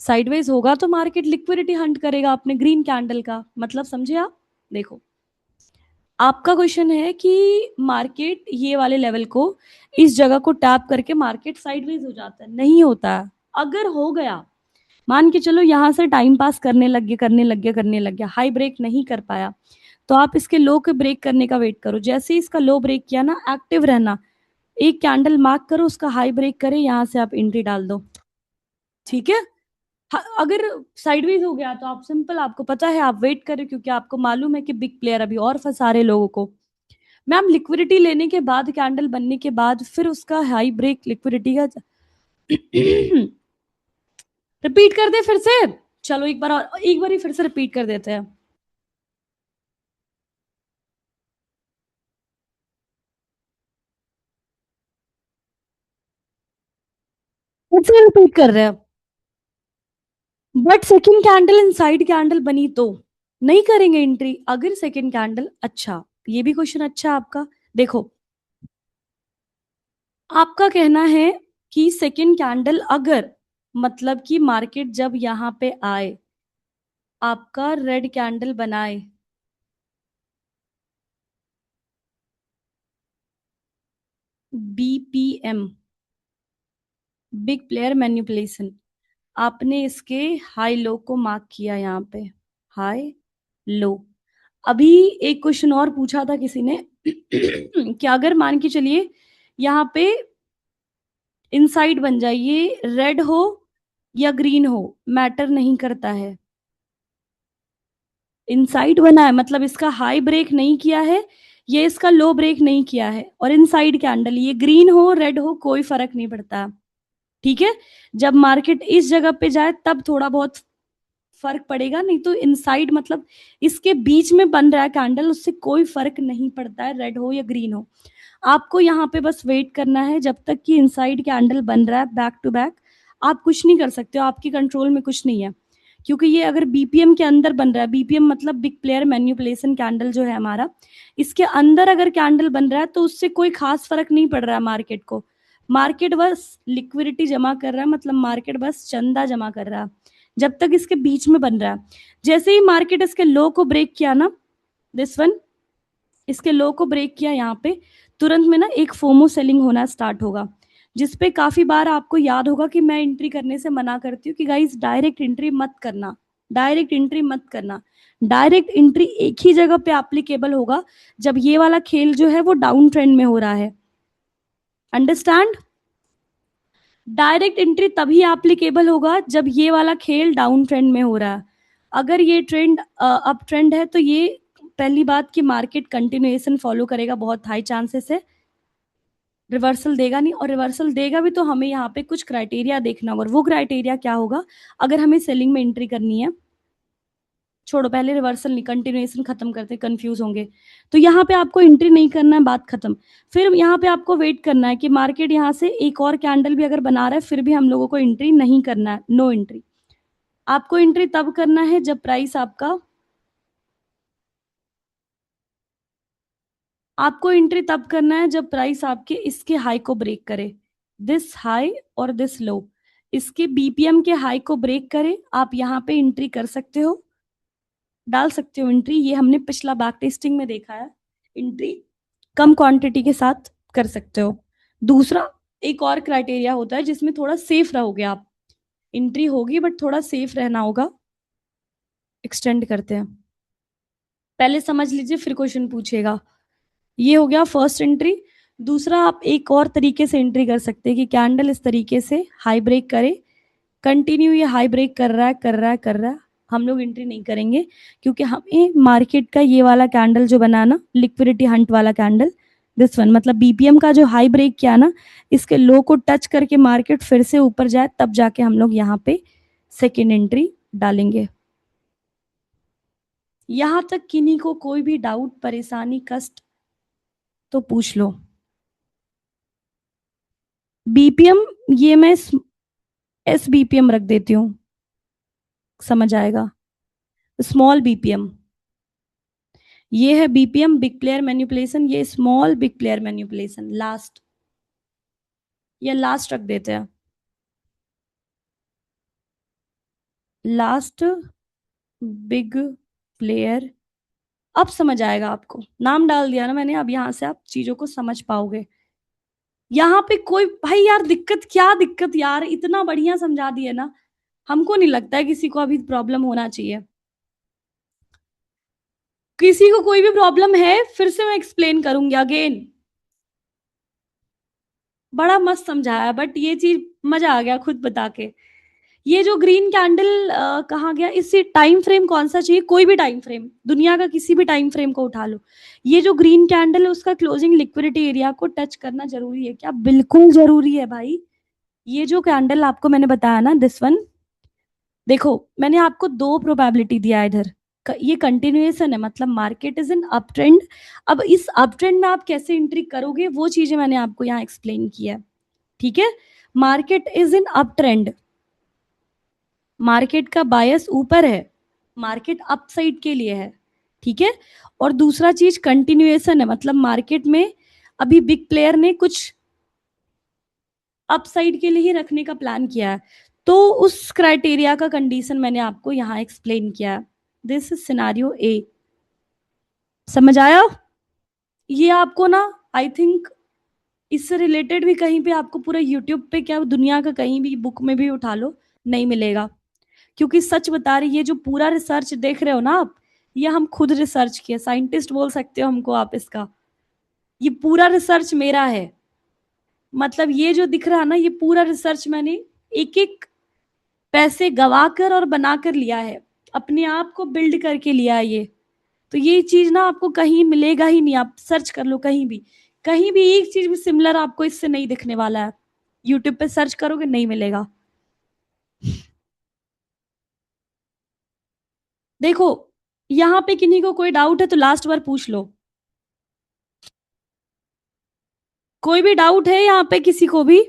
साइडवेज होगा तो मार्केट लिक्विडिटी हंट करेगा अपने ग्रीन कैंडल का, मतलब समझे आप? देखो, आपका क्वेश्चन है कि मार्केट ये वाले लेवल को, इस जगह को टैप करके मार्केट साइडवेज हो जाता है? नहीं होता है। अगर हो गया, मान के चलो यहाँ से टाइम पास करने लग गया हाई ब्रेक नहीं कर पाया, तो आप इसके लो के ब्रेक करने का वेट करो, जैसे ही इसका लो ब्रेक किया ना, एक्टिव रहना, एक कैंडल मार्क करो, उसका हाई ब्रेक करे, यहाँ से आप एंट्री डाल दो, ठीक है? अगर साइडवेज हो गया तो आप सिंपल, आपको पता है आप वेट करें, क्योंकि आपको मालूम है कि बिग प्लेयर अभी और फंसा रहे लोगों को। मैम लिक्विडिटी लेने के बाद, कैंडल बनने के बाद फिर उसका हाई ब्रेक लिक्विडिटी का रिपीट कर दे फिर से? चलो एक बार और, एक बार ही फिर से रिपीट कर देते हैं। फिर से रिपीट कर रहे हैं, but second candle inside candle बनी तो नहीं करेंगे एंट्री। अगर सेकंड कैंडल, अच्छा ये भी क्वेश्चन अच्छा है आपका। देखो, आपका कहना है कि सेकंड कैंडल अगर, मतलब कि मार्केट जब यहां पे आए, आपका रेड कैंडल बनाए, बीपीएम, बिग प्लेयर मैनिपुलेशन, आपने इसके हाई लो को मार्क किया यहाँ पे, हाई लो। अभी एक क्वेश्चन और पूछा था किसी ने कि अगर मान के चलिए यहाँ पे इनसाइड बन जाए, ये रेड हो या ग्रीन हो मैटर नहीं करता है, इनसाइड बना है मतलब इसका हाई ब्रेक नहीं किया है, ये इसका लो ब्रेक नहीं किया है, और इनसाइड कैंडल ये ग्रीन हो रेड हो कोई फर्क नहीं पड़ता। ठीक है, जब मार्केट इस जगह पे जाए तब थोड़ा बहुत फर्क पड़ेगा, नहीं तो इनसाइड मतलब इसके बीच में बन रहा है कैंडल, उससे कोई फर्क नहीं पड़ता है रेड हो या ग्रीन हो। आपको यहाँ पे बस वेट करना है जब तक कि इनसाइड कैंडल बन रहा है बैक टू बैक। आप कुछ नहीं कर सकते हो, आपकी कंट्रोल में कुछ नहीं है, क्योंकि ये अगर बीपीएम के अंदर बन रहा है, बीपीएम मतलब बिग प्लेयर मैन्युपुलेशन कैंडल जो है हमारा, इसके अंदर अगर कैंडल बन रहा है तो उससे कोई खास फर्क नहीं पड़ रहा है मार्केट को। मार्केट बस लिक्विडिटी जमा कर रहा है, मतलब मार्केट बस चंदा जमा कर रहा है जब तक इसके बीच में बन रहा है। जैसे ही मार्केट इसके लो को ब्रेक किया ना, दिस वन, इसके लो को ब्रेक किया यहाँ पे, तुरंत में ना एक फोमो सेलिंग होना स्टार्ट होगा, जिसपे काफी बार आपको याद होगा कि मैं एंट्री करने से मना करती हूँ कि गाइस डायरेक्ट एंट्री मत करना, डायरेक्ट एंट्री मत करना। डायरेक्ट एंट्री एक ही जगह पे एप्लीकेबल होगा जब ये वाला खेल जो है वो डाउन ट्रेंड में हो रहा है, अंडरस्टैंड। डायरेक्ट एंट्री तभी एप्लीकेबल होगा जब ये वाला खेल डाउन ट्रेंड में हो रहा है। अगर ये ट्रेंड अप ट्रेंड है तो ये पहली बात कि मार्केट कंटिन्यूएशन फॉलो करेगा, बहुत हाई चांसेस है, रिवर्सल देगा नहीं, और रिवर्सल देगा भी तो हमें यहाँ पे कुछ क्राइटेरिया देखना होगा, और वो क्राइटेरिया क्या होगा, अगर हमें सेलिंग में एंट्री करनी है, छोड़ो पहले रिवर्सल नहीं, कंटिन्यूएशन खत्म करते, कंफ्यूज होंगे, तो यहाँ पे आपको एंट्री नहीं करना है, बात खत्म। फिर यहाँ पे आपको वेट करना है कि मार्केट यहाँ से एक और कैंडल भी अगर बना रहा है फिर भी हम लोगों को एंट्री नहीं करना है, नो एंट्री। आपको एंट्री तब करना है जब प्राइस आपका, आपको एंट्री तब करना है जब प्राइस आपके इसके हाई को ब्रेक करे, दिस हाई और दिस लो, इसके बीपीएम के हाई को ब्रेक करे, आप यहाँ पे एंट्री कर सकते हो, डाल सकते हो एंट्री। ये हमने पिछला बैक टेस्टिंग में देखा है, एंट्री कम क्वांटिटी के साथ कर सकते हो। दूसरा, एक और क्राइटेरिया होता है जिसमें थोड़ा सेफ रहोगे आप, एंट्री होगी बट थोड़ा सेफ रहना होगा। एक्सटेंड करते हैं, पहले समझ लीजिए फिर क्वेश्चन पूछेगा। ये हो गया फर्स्ट एंट्री। दूसरा, आप एक और तरीके से एंट्री कर सकते हैं कि कैंडल इस तरीके से हाई ब्रेक करे, कंटिन्यू ये हाई ब्रेक कर रहा है कर रहा है कर रहा है, हम लोग एंट्री नहीं करेंगे, क्योंकि हमें मार्केट का ये वाला कैंडल जो बना ना, लिक्विडिटी हंट वाला कैंडल, दिस वन मतलब बीपीएम का जो हाई ब्रेक किया ना, इसके लो को टच करके मार्केट फिर से ऊपर जाए तब जाके हम लोग यहाँ पे सेकेंड एंट्री डालेंगे। यहाँ तक किन्हीं को कोई भी डाउट परेशानी कष्ट तो पूछ लो। बीपीएम, ये मैं एस बीपीएम रख देती हूँ, समझ आएगा, स्मॉल बीपीएम। ये है बीपीएम बिग प्लेयर मैनिपुलेशन, ये small big player manipulation, last, या लास्ट रख देते हैं, लास्ट बिग प्लेयर। अब समझ आएगा आपको, नाम डाल दिया ना मैंने, अब यहां से आप चीजों को समझ पाओगे। यहाँ पे कोई भाई यार दिक्कत, क्या दिक्कत यार, इतना बढ़िया समझा दिए ना, हमको नहीं लगता है किसी को अभी प्रॉब्लम होना चाहिए। किसी को कोई भी प्रॉब्लम है फिर से मैं एक्सप्लेन करूंगी अगेन, बड़ा मस्त समझाया, बट ये चीज मजा आ गया खुद बता के। ये जो ग्रीन कैंडल कहा गया, इससे टाइम फ्रेम कौन सा चाहिए, कोई भी टाइम फ्रेम, दुनिया का किसी भी टाइम फ्रेम को उठा लो, ये जो ग्रीन कैंडल है उसका क्लोजिंग लिक्विडिटी एरिया को टच करना जरूरी है क्या, बिल्कुल जरूरी है भाई। ये जो कैंडल आपको मैंने बताया ना, दिस वन, देखो मैंने आपको दो प्रोबेबिलिटी दिया है इधर, ये कंटिन्यूएशन है, मतलब market is in up trend. अब इस अप ट्रेंड में आप कैसे एंट्री करोगे वो चीजें मैंने आपको यहाँ एक्सप्लेन किया है, ठीक है। Market is in up trend, market का बायस ऊपर है, मार्केट अप साइड के लिए है, ठीक है। और दूसरा चीज कंटिन्यूएशन है, मतलब मार्केट में अभी बिग प्लेयर ने कुछ अप साइड के लिए ही रखने का प्लान किया है, तो उस क्राइटेरिया का कंडीशन मैंने आपको यहाँ एक्सप्लेन किया है। दिस इज सिनारियो ए। समझ आया? ये आपको ना, आई थिंक इससे रिलेटेड भी कहीं पे आपको पूरा यूट्यूब पे क्या दुनिया का कहीं भी बुक में भी उठा लो नहीं मिलेगा। क्योंकि सच बता रही, ये जो पूरा रिसर्च देख रहे हो ना आप, ये हम खुद रिसर्च किए, साइंटिस्ट बोल सकते हो हमको आप इसका। ये पूरा रिसर्च मेरा है, मतलब ये जो दिख रहा है ना, ये पूरा रिसर्च मैंने एक एक पैसे गवा कर और बनाकर लिया है, अपने आप को बिल्ड करके लिया है ये। तो ये चीज ना आपको कहीं मिलेगा ही नहीं, आप सर्च कर लो कहीं भी, कहीं भी एक चीज भी सिमिलर आपको इससे नहीं दिखने वाला है। यूट्यूब पे सर्च करोगे नहीं मिलेगा। देखो, यहाँ पे किन्हीं को कोई डाउट है तो लास्ट बार पूछ लो। कोई भी डाउट है यहाँ पे किसी को भी?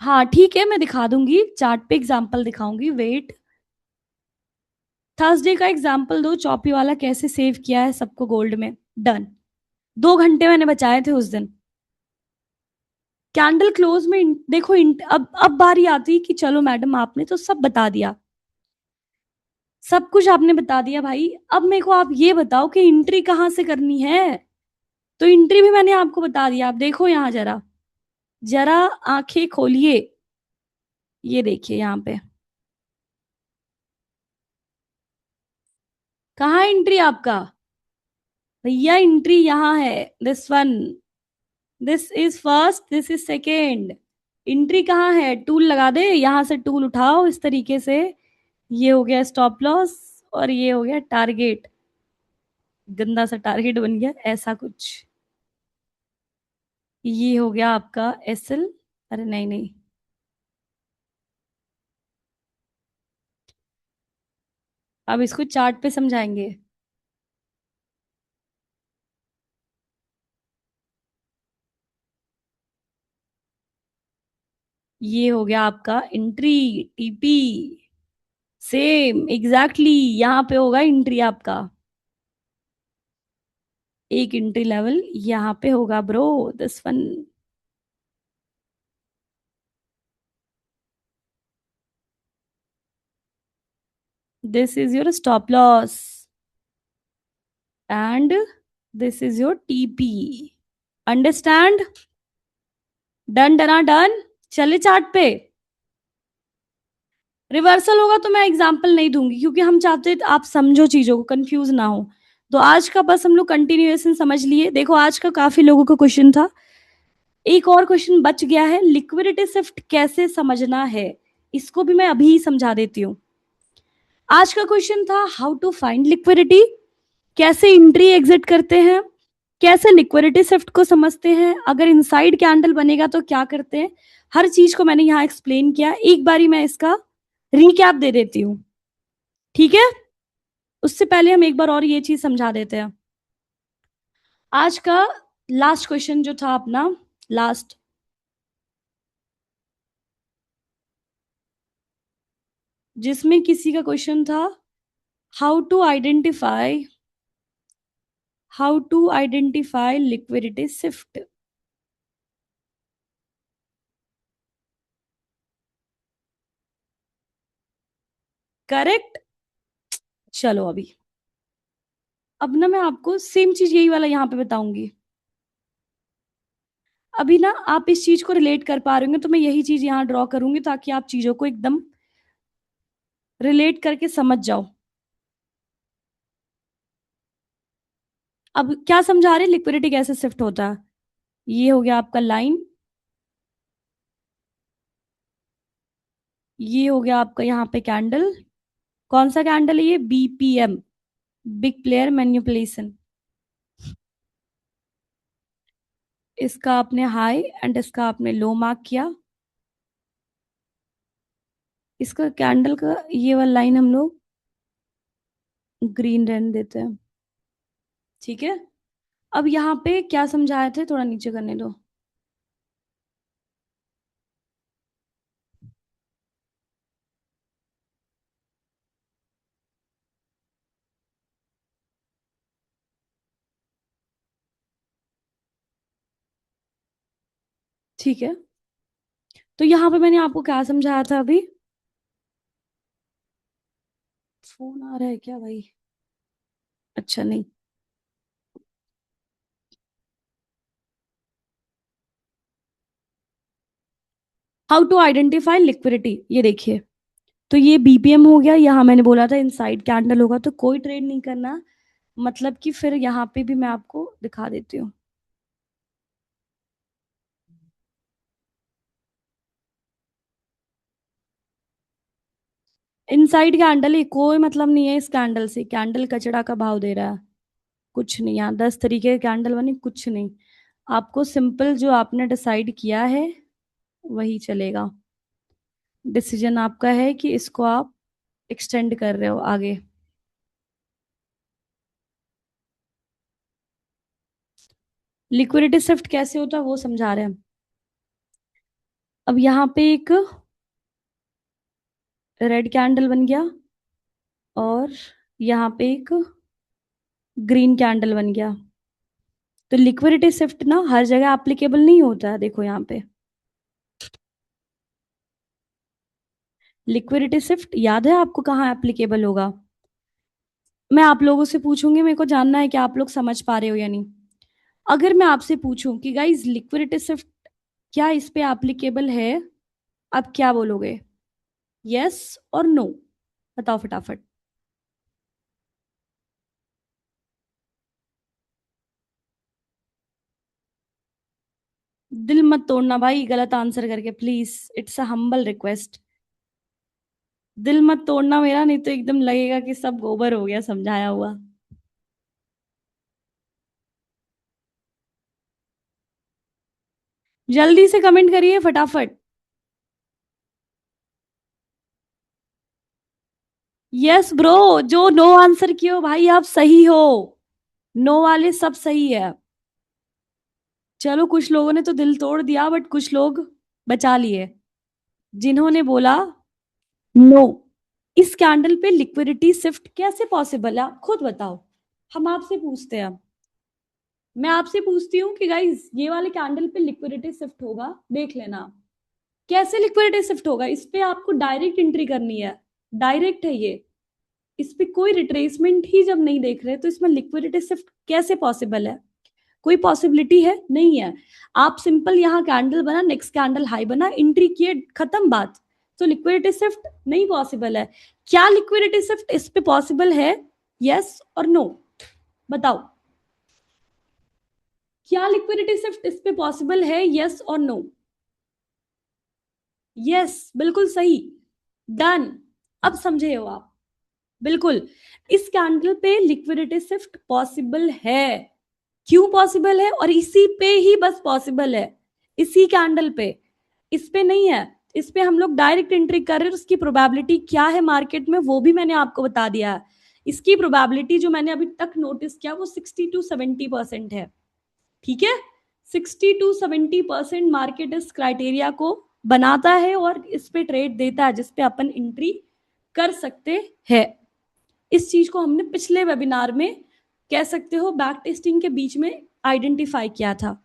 हाँ ठीक है, मैं दिखा दूंगी चार्ट पे, एग्जांपल दिखाऊंगी, वेट। थर्सडे का एग्जांपल दो, चौपी वाला कैसे सेव किया है सबको गोल्ड में। डन। 2 घंटे मैंने बचाए थे उस दिन। कैंडल क्लोज में देखो, अब बारी आती कि चलो मैडम आपने तो सब बता दिया, सब कुछ आपने बता दिया भाई, अब मेरे को आप ये बताओ कि एंट्री कहाँ से करनी है। तो एंट्री भी मैंने आपको बता दिया, आप देखो यहाँ जरा, जरा आंखें खोलिए, ये देखिए यहाँ पे, कहाँ एंट्री आपका? भैया एंट्री यहाँ है, this one, this is first, this is second. Entry कहाँ है? टूल लगा दे, यहाँ से टूल उठाओ इस तरीके से, ये हो गया स्टॉप लॉस और ये हो गया टारगेट, गंदा सा टारगेट बन गया ऐसा कुछ। ये हो गया आपका एसएल, अरे नहीं नहीं, अब इसको चार्ट पे समझाएंगे। ये हो गया आपका एंट्री, टीपी, सेम एग्जैक्टली यहाँ पे होगा एंट्री आपका, एक एंट्री लेवल यहाँ पे होगा bro, this one. This is your stop loss and this is your TP. Understand? Done डना डन। चले चार्ट पे। रिवर्सल होगा तो मैं एग्जांपल नहीं दूंगी, क्योंकि हम चाहते हैं आप समझो चीजों को, कंफ्यूज ना हो। तो आज का बस हम लोग कंटिन्यूएशन समझ लिए। देखो आज का काफी लोगों का क्वेश्चन था, एक और क्वेश्चन बच गया है, लिक्विडिटी शिफ्ट कैसे समझना है, इसको भी मैं अभी समझा देती हूँ। आज का क्वेश्चन था हाउ टू फाइंड लिक्विडिटी, कैसे एंट्री एग्जिट करते हैं, कैसे लिक्विडिटी शिफ्ट को समझते हैं, अगर इनसाइड कैंडल बनेगा तो क्या करते हैं, हर चीज को मैंने यहाँ एक्सप्लेन किया। एक बारी मैं इसका रिकैप दे देती हूँ, ठीक है। उससे पहले हम एक बार और ये चीज समझा देते हैं। आज का लास्ट क्वेश्चन जो था अपना, लास्ट, जिसमें किसी का क्वेश्चन था how to identify, how to identify liquidity shift. Correct. चलो अभी, अब ना मैं आपको सेम चीज यही वाला यहाँ पे बताऊंगी। अभी ना आप इस चीज को रिलेट कर पा रहे होंगे, तो मैं यही चीज यहाँ ड्रॉ करूंगी ताकि आप चीजों को एकदम रिलेट करके समझ जाओ। अब क्या समझा रहे, लिक्विडिटी कैसे शिफ्ट होता है। ये हो गया आपका लाइन, ये हो गया आपका यहाँ पे कैंडल, कौन सा कैंडल है ये, बीपीएम, बिग प्लेयर मैन्युपुलेशन। इसका आपने हाई एंड इसका आपने लो मार्क किया, इसका कैंडल का ये वाला लाइन हम लोग ग्रीन रहने देते हैं, ठीक है। अब यहाँ पे क्या समझाए थे, थोड़ा नीचे करने दो। ठीक है, तो यहाँ पे मैंने आपको क्या समझाया था अभी? फोन आ रहा है क्या भाई? अच्छा नहीं। हाउ टू आइडेंटिफाई लिक्विडिटी, ये देखिए। तो ये बीपीएम हो गया, यहाँ मैंने बोला था इनसाइड कैंडल होगा तो कोई ट्रेड नहीं करना। मतलब कि फिर यहाँ पे भी मैं आपको दिखा देती हूँ। इनसाइड कैंडल है, कोई मतलब नहीं है इस कैंडल से। कैंडल कचड़ा का भाव दे रहा है, कुछ नहीं। यहाँ 10 तरीके के कैंडल बने, कुछ नहीं। आपको सिंपल जो आपने डिसाइड किया है वही चलेगा। डिसीजन आपका है कि इसको आप एक्सटेंड कर रहे हो आगे। लिक्विडिटी शिफ्ट कैसे होता है वो समझा रहे हैं हम। अब यहाँ पे एक रेड कैंडल बन गया, और यहाँ पे एक ग्रीन कैंडल बन गया। तो लिक्विडिटी शिफ्ट ना हर जगह एप्लीकेबल नहीं होता है, देखो यहाँ पे। लिक्विडिटी शिफ्ट याद है आपको कहाँ एप्लीकेबल होगा? मैं आप लोगों से पूछूंगी, मेरे को जानना है कि आप लोग समझ पा रहे हो या नहीं। अगर मैं आपसे पूछूं कि गाइस लिक्विडिटी शिफ्ट क्या इस पे एप्लीकेबल है, आप क्या बोलोगे? यस और नो? बताओ फटाफट। दिल मत तोड़ना भाई गलत आंसर करके, please, it's a humble request. दिल मत तोड़ना मेरा, नहीं तो एकदम लगेगा कि सब गोबर हो गया समझाया हुआ। जल्दी से कमेंट करिए फटाफट। यस ब्रो, जो नो आंसर किए हो भाई आप सही हो। नो वाले सब सही है। चलो कुछ लोगों ने तो दिल तोड़ दिया, बट कुछ लोग बचा लिए। जिन्होंने बोला नो, इस कैंडल पे लिक्विडिटी शिफ्ट कैसे पॉसिबल है आप खुद बताओ। हम आपसे पूछते हैं। मैं आपसे पूछती हूँ कि गाइज ये वाले कैंडल पे लिक्विडिटी शिफ्ट होगा, देख लेना आप। कैसे लिक्विडिटी शिफ्ट होगा? इस पे आपको डायरेक्ट एंट्री करनी है, डायरेक्ट है ये। इस पे कोई रिट्रेसमेंट ही जब नहीं देख रहे तो इसमें लिक्विडिटी शिफ्ट कैसे पॉसिबल है? कोई पॉसिबिलिटी है? नहीं है। आप सिंपल यहाँ कैंडल बना, नेक्स्ट कैंडल हाई बना, एंट्री किए, खत्म बात। तो लिक्विडिटी शिफ्ट नहीं पॉसिबल है। क्या लिक्विडिटी शिफ्ट इस पे पॉसिबल है? यस और नो? बताओ। क्या लिक्विडिटी शिफ्ट इस पे पॉसिबल है? यस और नो? यस, बिल्कुल सही। डन। अब समझे हो आप? बिल्कुल। इस कैंडल पे लिक्विडिटी शिफ्ट पॉसिबल है। क्यों पॉसिबल है? और इसी पे ही बस पॉसिबल है, इसी कैंडल पे। इस पे नहीं है। इस पे हम लोग डायरेक्ट एंट्री कर रहे हैं, उसकी प्रोबेबिलिटी क्या है मार्केट में वो भी मैंने आपको बता दिया है। इसकी प्रोबेबिलिटी जो मैंने अभी तक नोटिस किया वो 60 to 70% है। ठीक है, 60 to 70% मार्केट इस क्राइटेरिया को बनाता है और इस पे ट्रेड देता है जिसपे अपन एंट्री कर सकते हैं। इस चीज को हमने पिछले वेबिनार में, कह सकते हो बैक टेस्टिंग के बीच में, आइडेंटिफाई किया था।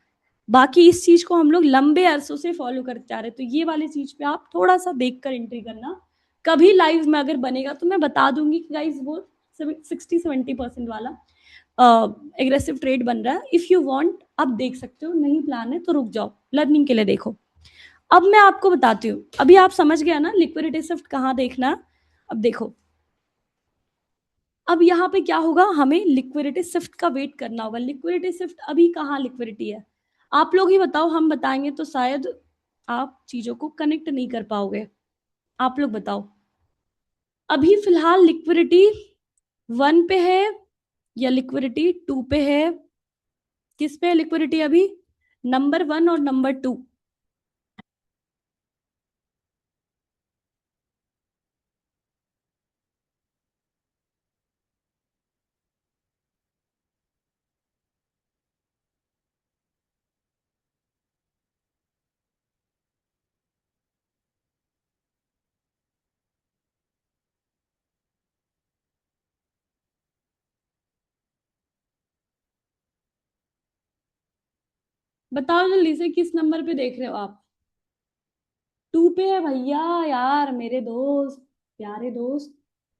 बाकी इस चीज को हम लोग लंबे अरसों से फॉलो करते जा रहे, तो ये वाली चीज पे आप थोड़ा सा देखकर एंट्री करना। कभी लाइव में अगर बनेगा तो मैं बता दूंगी कि गाइस वो 60-70% वाला एग्रेसिव ट्रेड बन रहा है। इफ यू वांट आप देख सकते हो, नहीं प्लान है तो रुक जाओ, लर्निंग के लिए देखो। अब मैं आपको बताती हूँ, अभी आप समझ गया ना लिक्विडिटी शिफ्ट कहाँ देखना। अब देखो, अब यहाँ पे क्या होगा, हमें लिक्विडिटी शिफ्ट का वेट करना होगा। लिक्विडिटी शिफ्ट अभी कहाँ लिक्विडिटी है? आप लोग ही बताओ, हम बताएंगे तो शायद आप चीजों को कनेक्ट नहीं कर पाओगे। आप लोग बताओ। अभी फिलहाल लिक्विडिटी 1 पे है या लिक्विडिटी 2 पे है? किस पे है लिक्विडिटी अभी? नंबर 1 और नंबर 2। बताओ जल्दी से, किस नंबर पे देख रहे हो आप? टू पे है भैया। यार मेरे दोस्त, प्यारे दोस्त,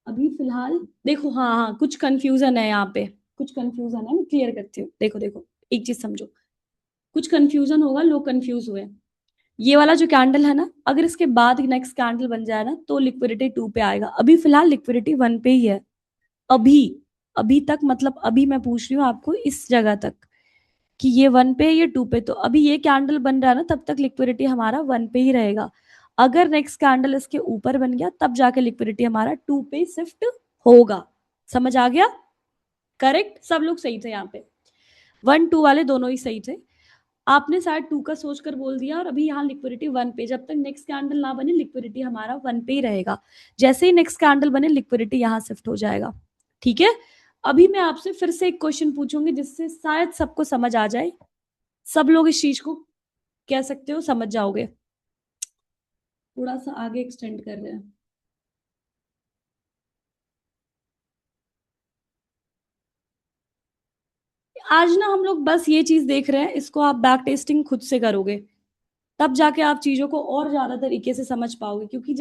अभी फिलहाल देखो, हाँ हाँ, कुछ कंफ्यूजन है यहाँ पे। कुछ कंफ्यूजन है, मैं क्लियर करती हूँ। देखो देखो, एक चीज समझो। कुछ कंफ्यूजन होगा, लोग कंफ्यूज हुए। ये वाला जो कैंडल है ना, अगर इसके बाद नेक्स्ट कैंडल बन जाए ना, तो लिक्विडिटी टू पे आएगा। अभी फिलहाल लिक्विडिटी वन पे ही है। अभी, अभी तक मतलब अभी मैं पूछ रही हूँ आपको इस जगह तक कि ये वन पे, ये टू पे, तो अभी ये कैंडल बन रहा है ना, तब तक लिक्विडिटी हमारा वन पे ही रहेगा। अगर नेक्स्ट कैंडल इसके ऊपर बन गया, तब जाके लिक्विडिटी हमारा टू पे शिफ्ट होगा। समझ आ गया? करेक्ट, सब लोग सही थे यहाँ पे। वन टू वाले दोनों ही सही थे। आपने शायद टू का सोचकर बोल दिया, और अभी यहाँ लिक्विडिटी वन पे, जब तक नेक्स्ट कैंडल ना बने लिक्विडिटी हमारा वन पे ही रहेगा। जैसे ही नेक्स्ट कैंडल बने लिक्विडिटी यहाँ शिफ्ट हो जाएगा। ठीक है? अभी मैं आपसे फिर से एक क्वेश्चन पूछूंगी, जिससे शायद सबको समझ आ जाए। सब लोग इस चीज को कह सकते हो समझ जाओगे। थोड़ा सा आगे एक्सटेंड कर रहे हैं। आज ना हम लोग बस ये चीज देख रहे हैं, इसको आप बैक टेस्टिंग खुद से करोगे, तब जाके आप चीजों को और ज्यादा तरीके से समझ पाओगे। क्योंकि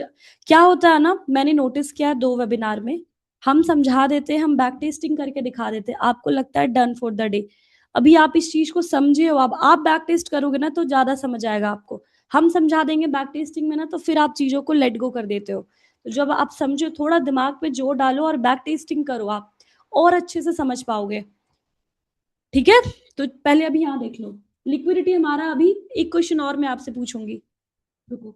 क्या होता है ना, मैंने नोटिस किया है दो वेबिनार में, हम समझा देते हैं, हम बैक टेस्टिंग करके दिखा देते हैं, आपको लगता है डन फॉर द डे। अभी आप इस चीज को समझे हो, अब आप बैक टेस्ट करोगे ना तो ज्यादा समझ आएगा आपको। हम समझा देंगे बैक टेस्टिंग में ना, तो फिर आप चीजों को लेट गो कर देते हो। तो जब आप समझो, थोड़ा दिमाग पे जोर डालो और बैक टेस्टिंग करो, आप और अच्छे से समझ पाओगे। ठीक है? तो पहले अभी यहाँ देख लो, लिक्विडिटी हमारा अभी, एक क्वेश्चन और मैं आपसे पूछूंगी। रुको।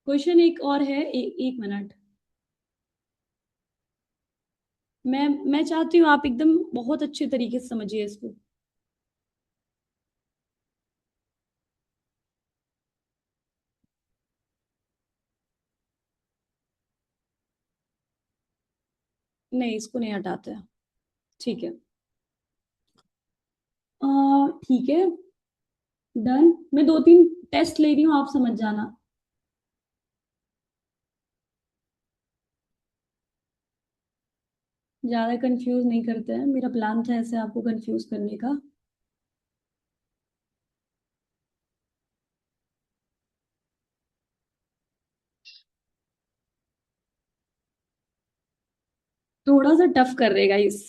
क्वेश्चन एक और है, एक मिनट। मैं चाहती हूँ आप एकदम बहुत अच्छे तरीके से समझिए इसको। नहीं, इसको नहीं हटाते हैं। ठीक है। ठीक है, डन। मैं दो तीन टेस्ट ले रही हूँ, आप समझ जाना। ज्यादा कंफ्यूज नहीं करते हैं, मेरा प्लान था ऐसे आपको कंफ्यूज करने का। थोड़ा सा टफ कर देगा इस।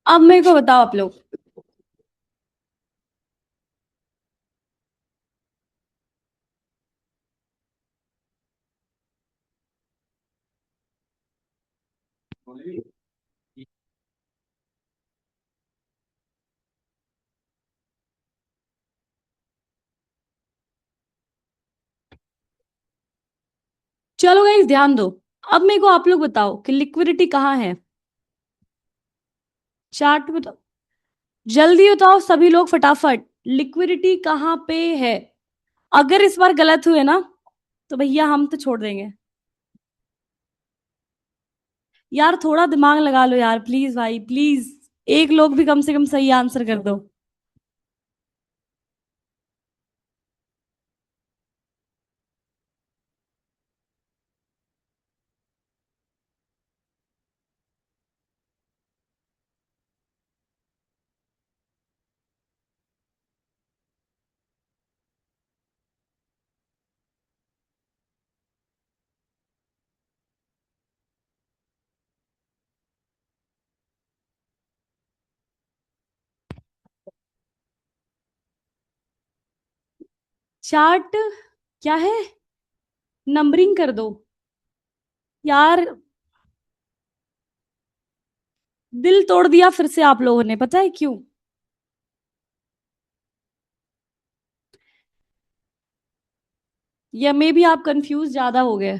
अब मेरे को बताओ आप लोग। चलो गाइस, ध्यान दो। अब मेरे को आप लोग बताओ कि लिक्विडिटी कहाँ है। चार्ट बताओ, जल्दी बताओ सभी लोग फटाफट। लिक्विडिटी कहाँ पे है? अगर इस बार गलत हुए ना, तो भैया हम तो छोड़ देंगे। यार थोड़ा दिमाग लगा लो यार, प्लीज भाई प्लीज। एक लोग भी कम से कम सही आंसर कर दो। चार्ट क्या है? नंबरिंग कर दो यार। दिल तोड़ दिया फिर से आप लोगों ने, पता है क्यों? या मे भी आप कंफ्यूज ज्यादा हो गए।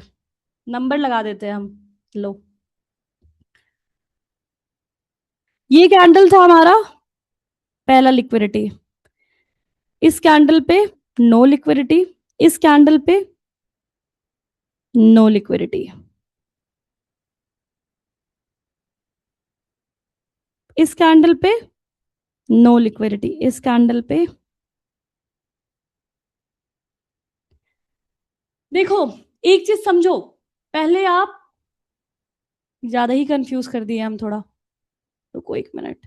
नंबर लगा देते हैं हम। लो, ये कैंडल था हमारा पहला लिक्विडिटी। इस कैंडल पे नो लिक्विडिटी, इस कैंडल पे नो लिक्विडिटी, इस कैंडल पे नो लिक्विडिटी, इस कैंडल पे। देखो एक चीज समझो, पहले आप, ज्यादा ही कंफ्यूज कर दिए हम थोड़ा, रुको एक मिनट।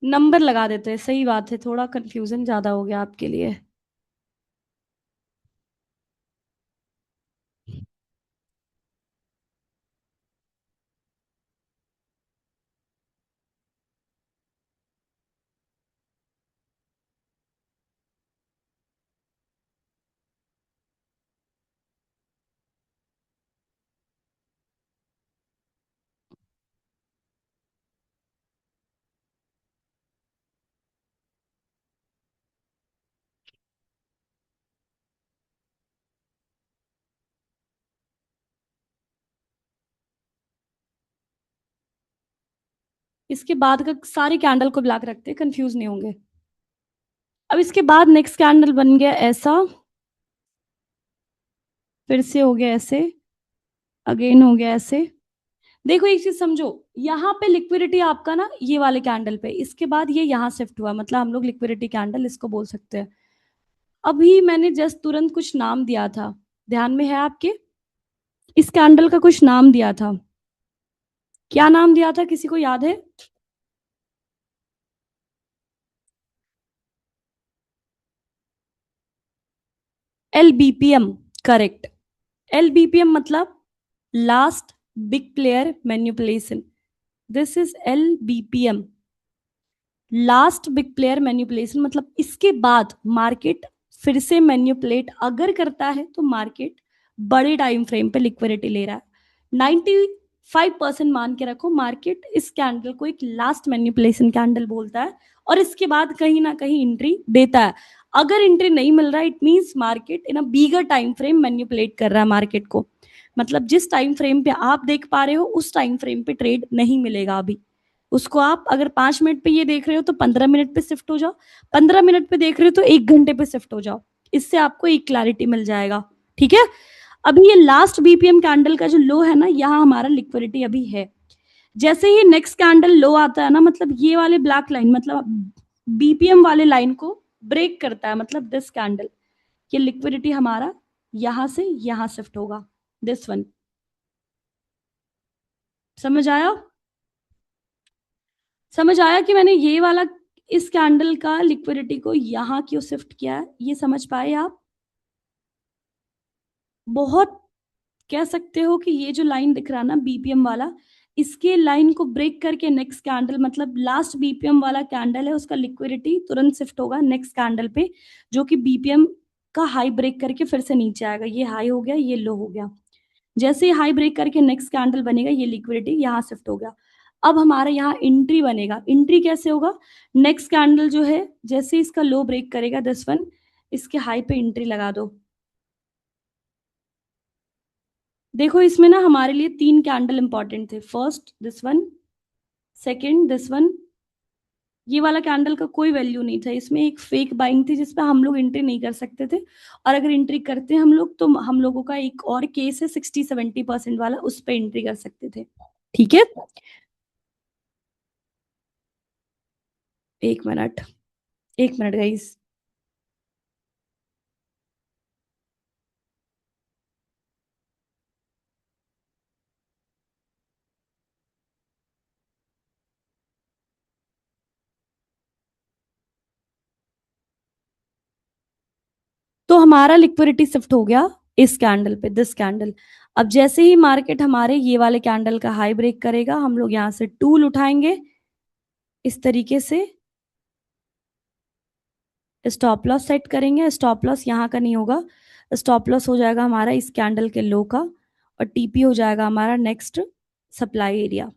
नंबर लगा देते हैं, सही बात है, थोड़ा कंफ्यूजन ज्यादा हो गया आपके लिए। इसके बाद का सारे कैंडल को ब्लैक रखते हैं, कंफ्यूज नहीं होंगे। अब इसके बाद नेक्स्ट कैंडल बन गया ऐसा, फिर से हो गया ऐसे, अगेन हो गया ऐसे। देखो एक चीज समझो, यहाँ पे लिक्विडिटी आपका ना ये वाले कैंडल पे, इसके बाद ये यहाँ शिफ्ट हुआ, मतलब हम लोग लिक्विडिटी कैंडल इसको बोल सकते हैं। अभी मैंने जस्ट तुरंत कुछ नाम दिया था, ध्यान में है आपके? इस कैंडल का कुछ नाम दिया था, क्या नाम दिया था, किसी को याद है? LBPM, correct. LBPM मतलब last big player manipulation, this is LBPM, last big player manipulation. मतलब इसके बाद मार्केट फिर से मैन्युपुलेट अगर करता है तो मार्केट बड़े टाइम फ्रेम पे लिक्विडिटी ले रहा है। 95% मान के रखो, मार्केट इस कैंडल को एक लास्ट मैन्युपुलेशन कैंडल बोलता है, और इसके बाद कहीं ना कहीं एंट्री देता है। अगर एंट्री नहीं मिल रहा है, it means market in a bigger time frame manipulate कर रहा है मार्केट को। मतलब जिस टाइम फ्रेम पे आप देख पा रहे हो उस टाइम फ्रेम पे ट्रेड नहीं मिलेगा अभी। उसको आप अगर 5 मिनट पे ये देख रहे हो तो 15 मिनट पे शिफ्ट हो जाओ, 15 मिनट पे देख रहे हो तो 1 घंटे पे शिफ्ट हो जाओ, इससे आपको एक क्लैरिटी मिल जाएगा। ठीक है, अभी ये लास्ट बीपीएम कैंडल का जो लो है ना, यहाँ हमारा लिक्विडिटी अभी है। जैसे ही नेक्स्ट कैंडल लो आता है ना, मतलब ये वाले ब्लैक लाइन, मतलब बीपीएम वाले लाइन को ब्रेक करता है, मतलब दिस कैंडल, ये लिक्विडिटी हमारा यहां से यहां शिफ्ट होगा, दिस वन। समझ आया? समझ आया कि मैंने ये वाला इस कैंडल का लिक्विडिटी को यहां क्यों शिफ्ट किया है, ये समझ पाए आप? बहुत, कह सकते हो कि ये जो लाइन दिख रहा है ना बीपीएम वाला, इसके लाइन को ब्रेक करके नेक्स्ट कैंडल, मतलब लास्ट बीपीएम वाला कैंडल है, उसका लिक्विडिटी तुरंत शिफ्ट होगा नेक्स्ट कैंडल पे, जो कि बीपीएम का हाई ब्रेक करके फिर से नीचे आएगा। ये हाई हो गया, ये लो हो गया। जैसे ही हाई ब्रेक करके नेक्स्ट कैंडल बनेगा, ये लिक्विडिटी यहाँ शिफ्ट हो गया। अब हमारे यहाँ एंट्री बनेगा। एंट्री कैसे होगा? नेक्स्ट कैंडल जो है जैसे इसका लो ब्रेक करेगा, दिस वन, इसके हाई पे एंट्री लगा दो। देखो इसमें ना हमारे लिए 3 कैंडल इंपॉर्टेंट थे, first this one, second this one. ये वाला कैंडल का कोई वैल्यू नहीं था, इसमें एक फेक बाइंग थी जिसपे हम लोग एंट्री नहीं कर सकते थे, और अगर एंट्री करते हम लोग तो हम लोगों का एक और केस है 60-70% वाला, उस पर एंट्री कर सकते थे। ठीक है, 1 मिनट, 1 मिनट गाइस। तो हमारा लिक्विडिटी शिफ्ट हो गया इस कैंडल पे, दिस कैंडल। अब जैसे ही मार्केट हमारे ये वाले कैंडल का हाई ब्रेक करेगा, हम लोग यहाँ से टूल उठाएंगे इस तरीके से, स्टॉप लॉस सेट करेंगे। स्टॉप लॉस यहाँ का नहीं होगा, स्टॉप लॉस हो जाएगा हमारा इस कैंडल के लो का, और टीपी हो जाएगा हमारा नेक्स्ट सप्लाई एरिया।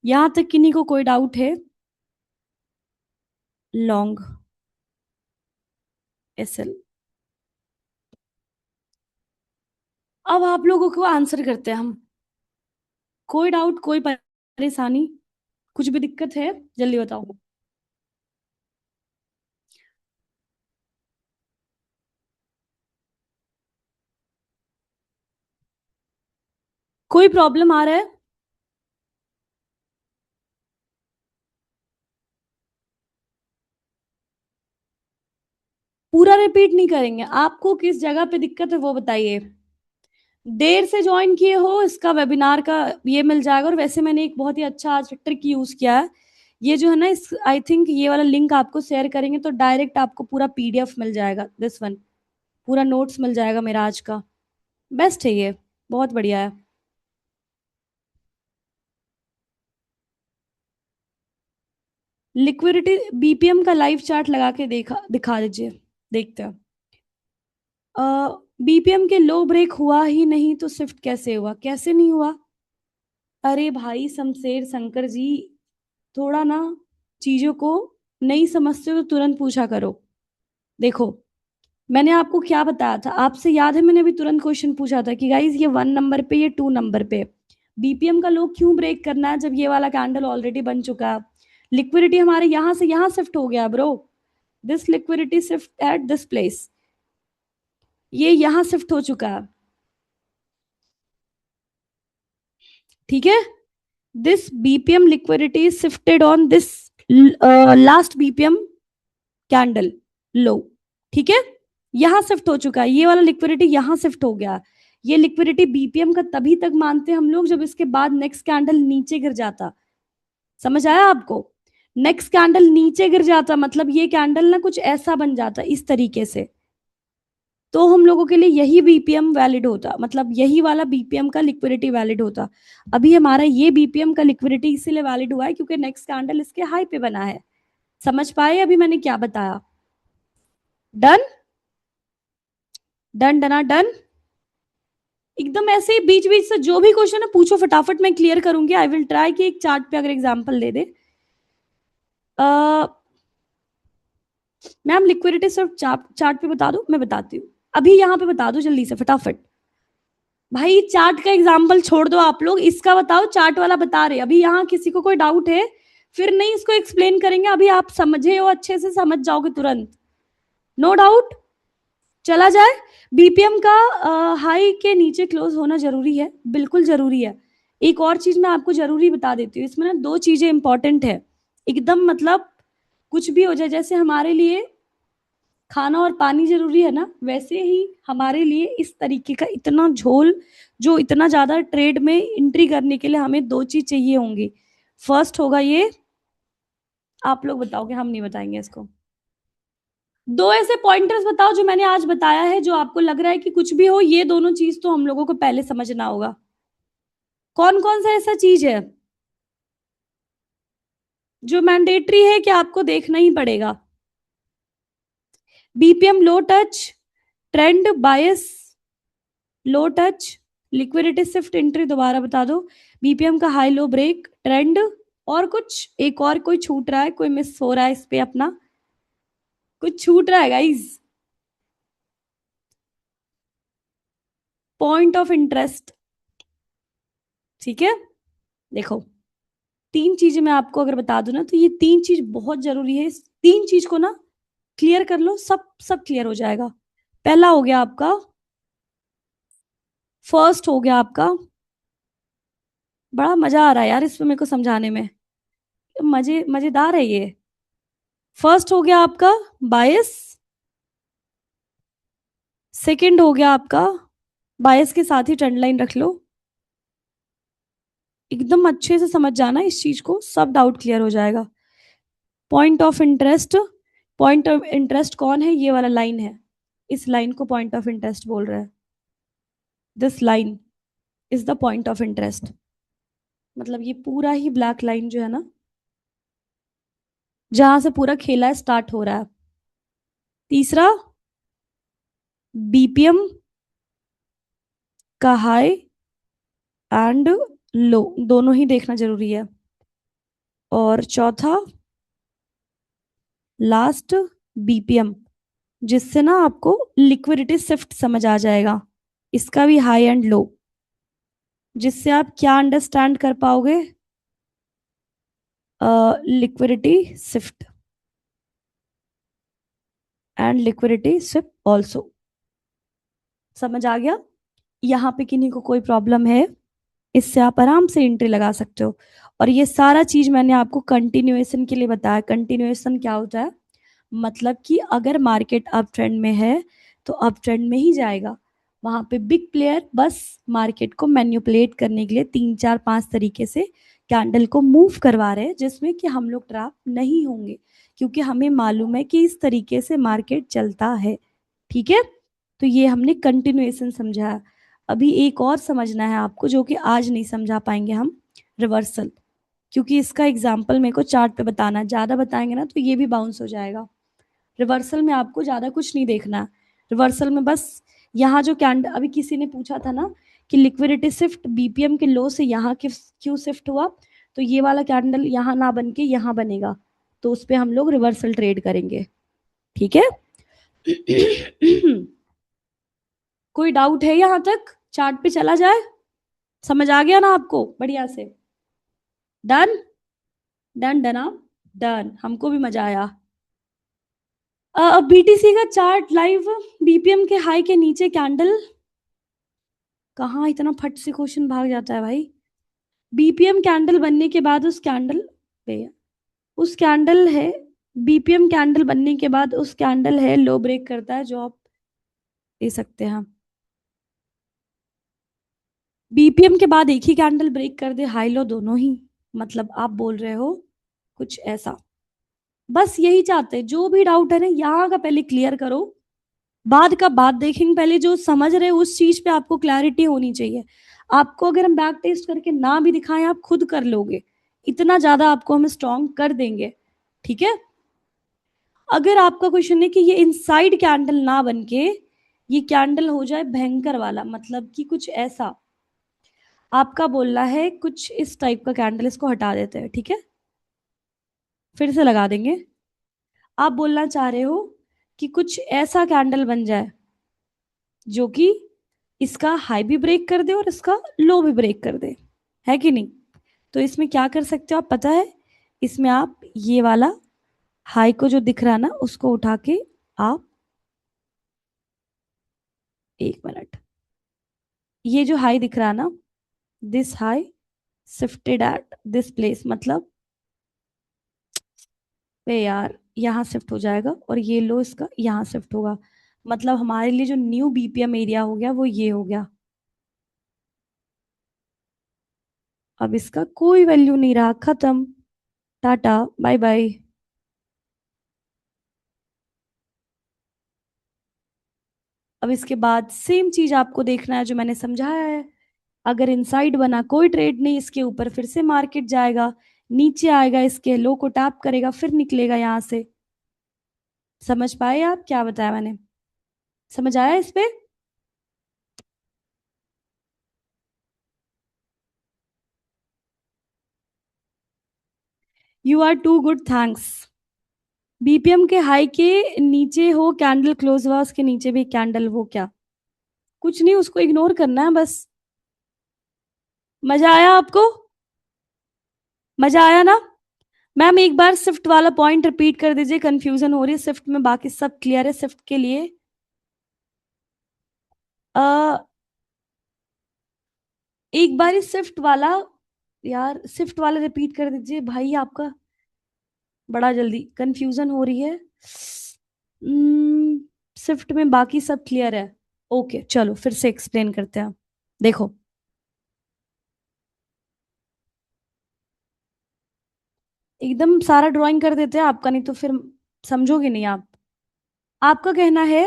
यहाँ तक किन्हीं को कोई डाउट है? Long SL. अब आप लोगों को आंसर करते हैं हम। कोई डाउट, कोई परेशानी, कुछ भी दिक्कत है, जल्दी बताओ। कोई प्रॉब्लम आ रहा है? पूरा रिपीट नहीं करेंगे, आपको किस जगह पे दिक्कत है वो बताइए। देर से ज्वाइन किए हो, इसका वेबिनार का ये मिल जाएगा। और वैसे मैंने एक बहुत ही अच्छा आज ट्रिक यूज किया है। ये जो है ना, इस आई थिंक ये वाला लिंक आपको शेयर करेंगे तो डायरेक्ट आपको पूरा पीडीएफ मिल जाएगा, दिस वन, पूरा नोट्स मिल जाएगा मेरा आज का। बेस्ट है ये, बहुत बढ़िया है। लिक्विडिटी बीपीएम का लाइव चार्ट लगा के दिखा दीजिए, देखते हैं। बीपीएम के लो ब्रेक हुआ ही नहीं तो शिफ्ट कैसे हुआ? कैसे नहीं हुआ? अरे भाई शमशेर शंकर जी, थोड़ा ना चीजों को नहीं समझते हो तो तुरंत पूछा करो। देखो, मैंने आपको क्या बताया था, आपसे याद है? मैंने अभी तुरंत क्वेश्चन पूछा था कि गाइस ये 1 नंबर पे, ये 2 नंबर पे बीपीएम का लो क्यों ब्रेक करना है जब ये वाला कैंडल ऑलरेडी बन चुका है। लिक्विडिटी हमारे यहां से यहां शिफ्ट हो गया bro. This liquidity shift at this place, ये यहां शिफ्ट हो चुका है। ठीक है, this BPM liquidity shifted on this last BPM candle low. ठीक है, यहां शिफ्ट हो चुका है, ये वाला लिक्विडिटी यहां शिफ्ट हो गया। ये लिक्विडिटी बीपीएम का तभी तक मानते हैं हम लोग जब इसके बाद नेक्स्ट कैंडल नीचे गिर जाता। समझ आया आपको? नेक्स्ट कैंडल नीचे गिर जाता मतलब ये कैंडल ना कुछ ऐसा बन जाता इस तरीके से, तो हम लोगों के लिए यही बीपीएम वैलिड होता, मतलब यही वाला बीपीएम का लिक्विडिटी वैलिड होता। अभी हमारा ये बीपीएम का लिक्विडिटी इसीलिए वैलिड हुआ है क्योंकि नेक्स्ट कैंडल इसके हाई पे बना है। समझ पाए अभी मैंने क्या बताया? डन डन डना डन। एकदम ऐसे ही बीच बीच से जो भी क्वेश्चन है पूछो, फटाफट मैं क्लियर करूंगी। आई विल ट्राई कि एक चार्ट पे अगर एग्जांपल दे दे। मैम लिक्विडिटी सिर्फ चार्ट पे बता दो, मैं बताती हूँ। अभी यहाँ पे बता दो जल्दी से फटाफट। भाई चार्ट का एग्जांपल छोड़ दो आप लोग, इसका बताओ, चार्ट वाला बता रहे। अभी यहाँ किसी को कोई डाउट है? फिर नहीं इसको एक्सप्लेन करेंगे, अभी आप समझे हो, अच्छे से समझ जाओगे तुरंत। नो डाउट, चला जाए। बीपीएम का हाई के नीचे क्लोज होना जरूरी है, बिल्कुल जरूरी है। एक और चीज मैं आपको जरूरी बता देती हूँ, इसमें ना 2 चीजें इंपॉर्टेंट है एकदम, मतलब कुछ भी हो जाए, जैसे हमारे लिए खाना और पानी जरूरी है ना, वैसे ही हमारे लिए इस तरीके का इतना झोल, जो इतना ज्यादा ट्रेड में एंट्री करने के लिए हमें 2 चीज चाहिए होंगी। फर्स्ट होगा ये, आप लोग बताओगे, हम नहीं बताएंगे इसको। 2 ऐसे पॉइंटर्स बताओ जो मैंने आज बताया है, जो आपको लग रहा है कि कुछ भी हो, ये दोनों चीज तो हम लोगों को पहले समझना होगा। कौन कौन सा ऐसा चीज है जो मैंडेटरी है कि आपको देखना ही पड़ेगा? बीपीएम लो टच, ट्रेंड बायस, लो टच, लिक्विडिटी शिफ्ट एंट्री, दोबारा बता दो। बीपीएम का हाई लो ब्रेक, ट्रेंड, और कुछ एक और कोई छूट रहा है, कोई मिस हो रहा है इस पे अपना, कुछ छूट रहा है गाइज? Point of interest. ठीक है, देखो 3 चीजें मैं आपको अगर बता दूं ना, तो ये 3 चीज बहुत जरूरी है। इस 3 चीज को ना क्लियर कर लो, सब सब क्लियर हो जाएगा। पहला हो गया आपका, फर्स्ट हो गया आपका, बड़ा मजा आ रहा है यार इसमें मेरे को समझाने में, मजेदार है ये। फर्स्ट हो गया आपका बायस, सेकंड हो गया आपका, बायस के साथ ही ट्रेंड लाइन रख लो। एकदम अच्छे से समझ जाना इस चीज को, सब डाउट क्लियर हो जाएगा। Point of interest, point of interest कौन है? ये वाला लाइन है, इस लाइन को पॉइंट ऑफ इंटरेस्ट बोल रहा है। This line is the point of interest, मतलब ये पूरा ही ब्लैक लाइन जो है ना, जहां से पूरा खेला स्टार्ट हो रहा है। तीसरा, बीपीएम का हाई एंड लो दोनों ही देखना जरूरी है। और चौथा, लास्ट बीपीएम, जिससे ना आपको लिक्विडिटी शिफ्ट समझ आ जाएगा। इसका भी हाई एंड लो, जिससे आप क्या अंडरस्टैंड कर पाओगे? Liquidity shift and liquidity shift also. समझ आ गया? यहाँ पे किन्हीं को कोई प्रॉब्लम है? इससे आप आराम से एंट्री लगा सकते हो। और ये सारा चीज मैंने आपको कंटिन्यूएशन के लिए बताया। कंटिन्यूएशन क्या होता है? मतलब कि अगर मार्केट अप ट्रेंड में है तो अप ट्रेंड में ही जाएगा। वहां पे बिग प्लेयर बस मार्केट को मैन्युपुलेट करने के लिए 3 4 5 तरीके से कैंडल को मूव करवा रहे हैं, जिसमें कि हम लोग ट्रैप नहीं होंगे, क्योंकि हमें मालूम है कि इस तरीके से मार्केट चलता है। ठीक है? तो ये हमने कंटिन्यूएशन समझा। अभी एक और समझना है आपको, जो कि आज नहीं समझा पाएंगे हम, रिवर्सल। क्योंकि इसका एग्जाम्पल मेरे को चार्ट पे बताना है, ज़्यादा बताएंगे ना तो ये भी बाउंस हो जाएगा। रिवर्सल में आपको ज़्यादा कुछ नहीं देखना है। रिवर्सल में बस यहाँ जो कैंडल, अभी किसी ने पूछा था ना कि लिक्विडिटी शिफ्ट बीपीएम के लो से यहाँ क्यों शिफ्ट हुआ, तो ये वाला कैंडल यहाँ ना बन के यहाँ बनेगा, तो उस पर हम लोग रिवर्सल ट्रेड करेंगे। ठीक है? कोई डाउट है यहाँ तक? चार्ट पे चला जाए? समझ आ गया ना आपको बढ़िया से? डन? डन डन आप? डन, हमको भी मजा आया। बीटीसी का चार्ट लाइव, बीपीएम के हाई के नीचे कैंडल। कहाँ इतना फट से क्वेश्चन भाग जाता है भाई? बीपीएम कैंडल बनने के बाद उस कैंडल पे, उस कैंडल है, बीपीएम कैंडल बनने के बाद उस कैंडल है लो ब्रेक करता है, जो आप दे सकते हैं। बीपीएम के बाद एक ही कैंडल ब्रेक कर दे, हाई लो दोनों ही, मतलब आप बोल रहे हो कुछ ऐसा। बस यही चाहते हैं। जो भी डाउट है ना यहाँ का पहले क्लियर करो, बाद का बात देखेंगे। पहले जो समझ रहे हो उस चीज पे आपको क्लैरिटी होनी चाहिए। आपको अगर हम बैक टेस्ट करके ना भी दिखाएं, आप खुद कर लोगे, इतना ज्यादा आपको हम स्ट्रॉन्ग कर देंगे। ठीक है? अगर आपका क्वेश्चन है कि ये इनसाइड कैंडल ना बनके ये कैंडल हो जाए भयंकर वाला, मतलब कि कुछ ऐसा आपका बोलना है, कुछ इस टाइप का कैंडल, इसको हटा देते हैं। ठीक है? फिर से लगा देंगे। आप बोलना चाह रहे हो कि कुछ ऐसा कैंडल बन जाए जो कि इसका हाई भी ब्रेक कर दे और इसका लो भी ब्रेक कर दे, है कि नहीं? तो इसमें क्या कर सकते हो आप पता है? इसमें आप ये वाला हाई को जो दिख रहा है ना उसको उठा के आप, एक मिनट, ये जो हाई दिख रहा है ना, this high shifted at this place, मतलब पे यार यहाँ शिफ्ट हो जाएगा और ये लो इसका यहाँ शिफ्ट होगा। मतलब हमारे लिए जो न्यू बीपीएम एरिया हो गया वो ये हो गया। अब इसका कोई वैल्यू नहीं रहा, खत्म, टाटा बाय बाय। अब इसके बाद सेम चीज आपको देखना है जो मैंने समझाया है। अगर इनसाइड बना कोई ट्रेड नहीं, इसके ऊपर फिर से मार्केट जाएगा, नीचे आएगा, इसके लो को टैप करेगा, फिर निकलेगा यहाँ से। समझ पाए आप क्या बताया मैंने? समझ आया इस पे? You are too good, thanks. BPM के हाई के नीचे हो कैंडल क्लोज हुआ, उसके नीचे भी कैंडल, वो क्या, कुछ नहीं, उसको इग्नोर करना है बस। मजा आया आपको? मजा आया ना? मैम एक बार शिफ्ट वाला पॉइंट रिपीट कर दीजिए, कंफ्यूजन हो रही है शिफ्ट में, बाकी सब क्लियर है शिफ्ट के लिए। एक बार ही शिफ्ट वाला, यार शिफ्ट वाला रिपीट कर दीजिए भाई, आपका बड़ा जल्दी कंफ्यूजन हो रही है। शिफ्ट में बाकी सब क्लियर है। ओके चलो फिर से एक्सप्लेन करते हैं। देखो, एकदम सारा ड्राइंग कर देते हैं आपका, नहीं तो फिर समझोगे नहीं आप। आपका कहना है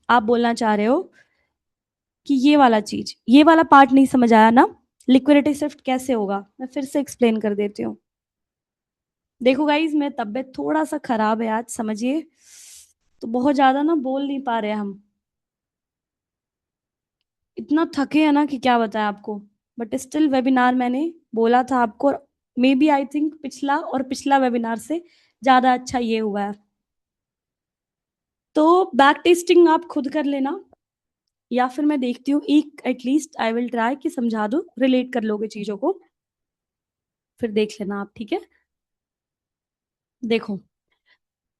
आप बोलना चाह रहे हो कि ये वाला चीज, ये वाला पार्ट नहीं समझ आया ना, लिक्विडिटी शिफ्ट कैसे होगा, मैं फिर से एक्सप्लेन कर देती हूँ। देखो गाइज, मैं तबीयत थोड़ा सा खराब है आज, समझिए, तो बहुत ज्यादा ना बोल नहीं पा रहे हम, इतना थके हैं ना कि क्या बताएं आपको। बट स्टिल वेबिनार मैंने बोला था आपको, मे बी आई थिंक पिछला और पिछला वेबिनार से ज्यादा अच्छा ये हुआ है। तो बैक टेस्टिंग आप खुद कर लेना, या फिर मैं देखती हूँ एक एटलीस्ट आई विल ट्राई कि समझा दूँ, रिलेट कर लोगे चीज़ों को, फिर देख लेना आप, ठीक है? देखो,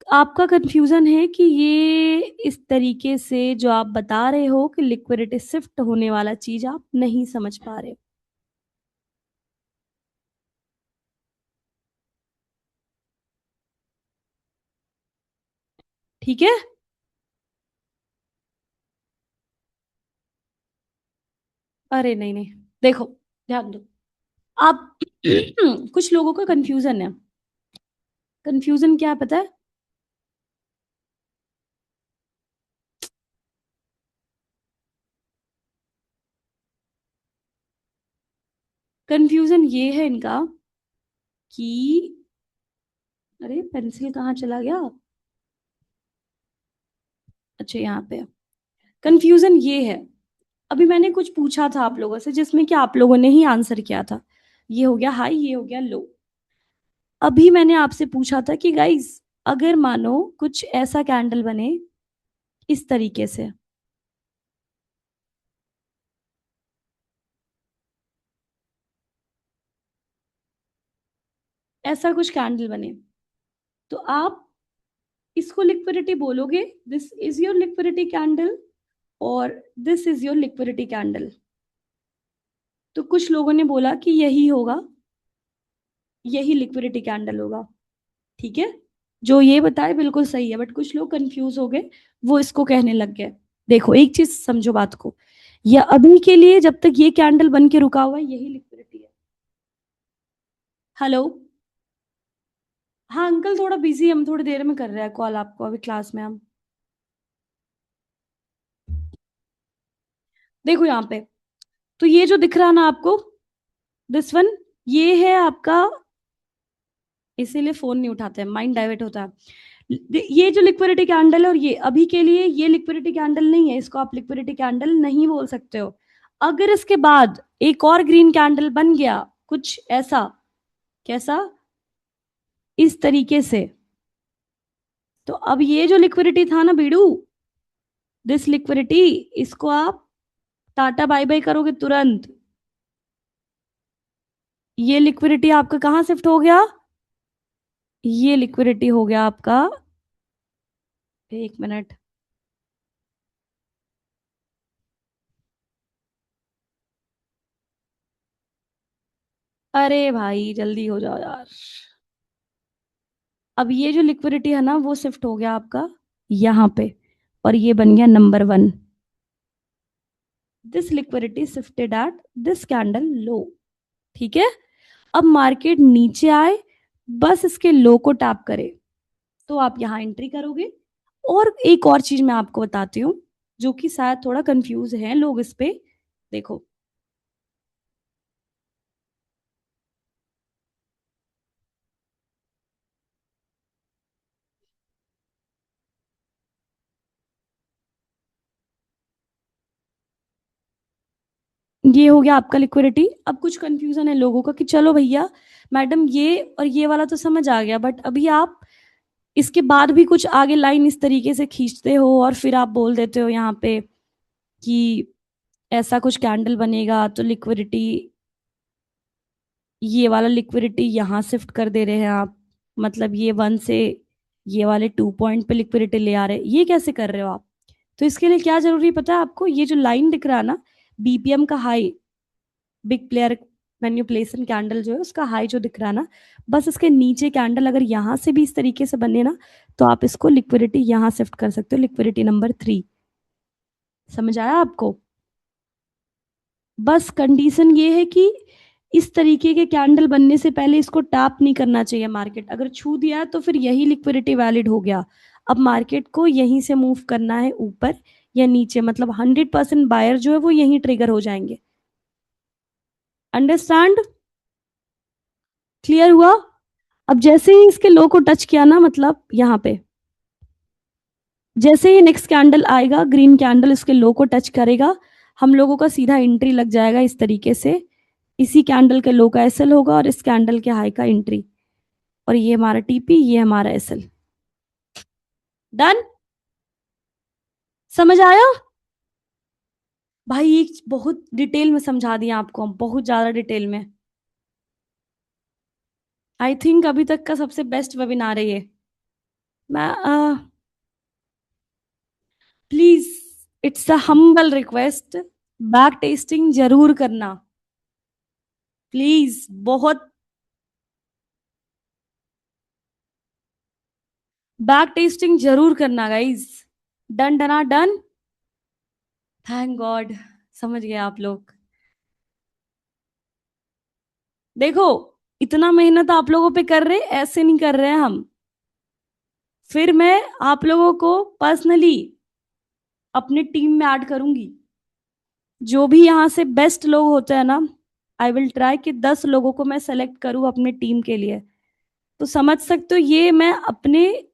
आपका कन्फ्यूज़न है कि ये इस तरीके से जो आप बता रहे हो कि लिक्विडिटी शिफ्ट होने वाला चीज़ आप नहीं समझ पा रहे हो। ठीक है? अरे नहीं, नहीं। देखो, ध्यान दो। आप कुछ लोगों का कन्फ्यूज़न है। कन्फ्यूज़न क्या है पता है? कन्फ्यूज़न ये है इनका कि अरे! पेंसिल कहाँ चला गया? अच्छा यहाँ पे है। कन्फ्यूज़न ये है, अभी मैंने कुछ पूछा था आप लोगों से जिसमें कि आप लोगों ने ही आंसर किया था। ये हो गया हाई, ये हो गया लो। अभी मैंने आपसे पूछा था कि गाइज़ अगर मानो कुछ ऐसा कैंडल बने इस तरीके से, ऐसा कुछ कैंडल बने, तो आप इसको लिक्विडिटी बोलोगे, this is your liquidity candle और this is your liquidity candle. तो कुछ लोगों ने बोला कि यही होगा, यही लिक्विडिटी कैंडल होगा, ठीक है? जो ये बताए बिल्कुल सही है, बट कुछ लोग कन्फ्यूज़ हो गए, वो इसको कहने लग गए। देखो, एक चीज़ समझो बात को, या अभी के लिए जब तक ये कैंडल बन के रुका हुआ है, यही लिक्विडिटी है। हेलो? हाँ, अंकल थोड़ा बिज़ी है, हम थोड़ी देर में कर रहे हैं कॉल आपको, अभी क्लास में हम। देखो यहाँ पे, तो ये जो दिख रहा है ना आपको, दिस वन, ये है आपका, इसीलिए फ़ोन नहीं उठाते हैं, माइंड डाइवर्ट होता है। ये जो लिक्विडिटी कैंडल है और ये अभी के लिए ये लिक्विडिटी कैंडल नहीं है, इसको आप लिक्विडिटी कैंडल नहीं बोल सकते हो। अगर इसके बाद एक और ग्रीन कैंडल बन गया कुछ ऐसा, कैसा, इस तरीके से, तो अब ये जो लिक्विडिटी था ना बीड़ू, दिस लिक्विडिटी, इसको आप टाटा बाय बाय करोगे तुरंत। ये लिक्विडिटी आपका कहां शिफ्ट हो गया, ये लिक्विडिटी हो गया आपका, एक मिनट, अरे भाई जल्दी हो जाओ यार। अब ये जो लिक्विडिटी है ना वो शिफ्ट हो गया आपका यहाँ पे, और ये बन गया number one. This liquidity shifted at this candle low, ठीक है? अब मार्केट नीचे आए, बस इसके लो को टैप करे, तो आप यहाँ एंट्री करोगे। और एक और चीज मैं आपको बताती हूँ, जो कि शायद थोड़ा कंफ्यूज है लोग इस पे। देखो, ये हो गया आपका लिक्विडिटी। अब कुछ कंफ्यूजन है लोगों का कि चलो भैया मैडम ये और ये वाला तो समझ आ गया, बट अभी आप इसके बाद भी कुछ आगे लाइन इस तरीके से खींचते हो और फिर आप बोल देते हो यहाँ पे कि ऐसा कुछ कैंडल बनेगा तो लिक्विडिटी, ये वाला लिक्विडिटी यहाँ शिफ्ट कर दे रहे हैं आप, मतलब ये वन से ये वाले 2 पॉइंट पे लिक्विडिटी ले आ रहे हैं, ये कैसे कर रहे हो आप? तो इसके लिए क्या जरूरी पता है आपको, ये जो लाइन दिख रहा है ना, बीपीएम का high, big player manipulation candle जो है उसका हाई जो दिख रहा है ना, बस इसके नीचे कैंडल अगर यहाँ से भी इस तरीके से बने ना, तो आप इसको लिक्विडिटी यहाँ शिफ्ट कर सकते हो, लिक्विडिटी नंबर 3। समझ आया आपको? बस कंडीशन ये है कि इस तरीके के कैंडल बनने से पहले इसको टैप नहीं करना चाहिए मार्केट, अगर छू दिया तो फिर यही लिक्विडिटी वैलिड हो गया। अब मार्केट को यहीं से मूव करना है ऊपर या नीचे, मतलब 100% बायर जो है वो यहीं ट्रिगर हो जाएंगे। अंडरस्टैंड? क्लियर हुआ? अब जैसे ही इसके लो को टच किया ना, मतलब यहाँ पे जैसे ही नेक्स्ट कैंडल आएगा ग्रीन कैंडल इसके लो को टच करेगा, हम लोगों का सीधा एंट्री लग जाएगा इस तरीके से, इसी कैंडल के लो का एसएल होगा और इस कैंडल के हाई का एंट्री, और ये हमारा टीपी, ये हमारा एसएल। डन? समझ आया? भाई एक बहुत डिटेल में समझा दिया आपको हम, बहुत ज्यादा डिटेल में। आई थिंक अभी तक का सबसे बेस्ट वेबिनार है ये। मैं please, it's a humble request, back testing जरूर करना प्लीज। बहुत बैक टेस्टिंग जरूर करना गाइज। डन डना डन। थैंक गॉड, समझ गए आप लोग। देखो, इतना मेहनत आप लोगों पे कर रहे, ऐसे नहीं कर रहे हैं हम। फिर मैं आप लोगों को पर्सनली अपनी टीम में ऐड करूंगी। जो भी यहाँ से बेस्ट लोग होते हैं ना, आई विल ट्राई कि 10 लोगों को मैं सेलेक्ट करूँ अपने टीम के लिए। तो समझ सकते हो, ये मैं अपने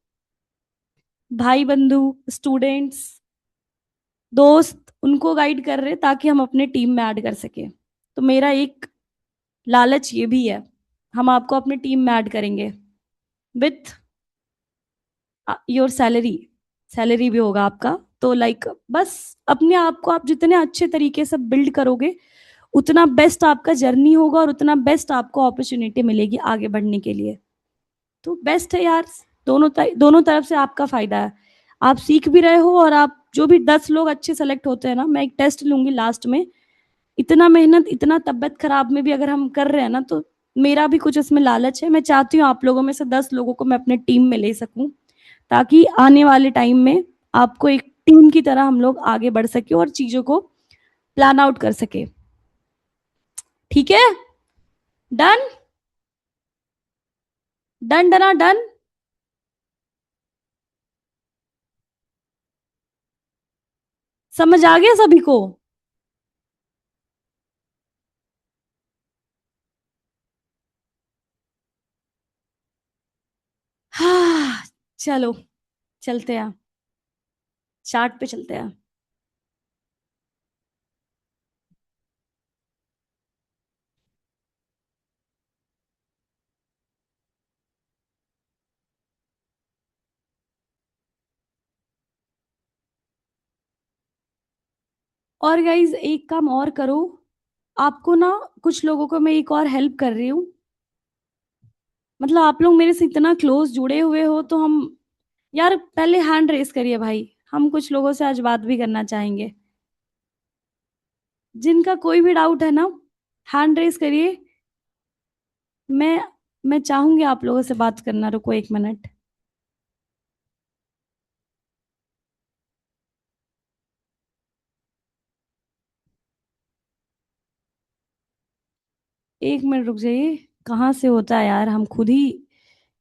भाई बंधु, स्टूडेंट्स, दोस्त, उनको गाइड कर रहे ताकि हम अपने टीम में ऐड कर सके। तो मेरा एक लालच ये भी है, हम आपको अपनी टीम में ऐड करेंगे विथ योर सैलरी। सैलरी भी होगा आपका। तो लाइक बस अपने आप को आप जितने अच्छे तरीके से बिल्ड करोगे, उतना बेस्ट आपका जर्नी होगा और उतना बेस्ट आपको अपॉर्चुनिटी मिलेगी आगे बढ़ने के लिए। तो बेस्ट है यार, दोनों तरफ से आपका फायदा है। आप सीख भी रहे हो, और आप जो भी 10 लोग अच्छे सेलेक्ट होते हैं ना, मैं एक टेस्ट लूंगी लास्ट में। इतना मेहनत, इतना तबीयत खराब में भी अगर हम कर रहे हैं ना, तो मेरा भी कुछ इसमें लालच है। मैं चाहती हूँ आप लोगों में से 10 लोगों को मैं अपने टीम में ले सकूं, ताकि आने वाले टाइम में आपको एक टीम की तरह हम लोग आगे बढ़ सके और चीजों को प्लान आउट कर सके। ठीक है? डन डन डना डन। समझ आ गया सभी को? हाँ, चलो चलते हैं, चार्ट पे चलते हैं। और गाइज एक काम और करो, आपको ना, कुछ लोगों को मैं एक और हेल्प कर रही हूँ। मतलब आप लोग मेरे से इतना क्लोज जुड़े हुए हो, तो हम, यार पहले हैंड रेस करिए भाई, हम कुछ लोगों से आज बात भी करना चाहेंगे। जिनका कोई भी डाउट है ना, हैंड रेस करिए। मैं मैं चाहूंगी आप लोगों से बात करना। रुको 1 मिनट। 1 मिनट रुक जाइए। कहाँ से होता है यार, हम खुद ही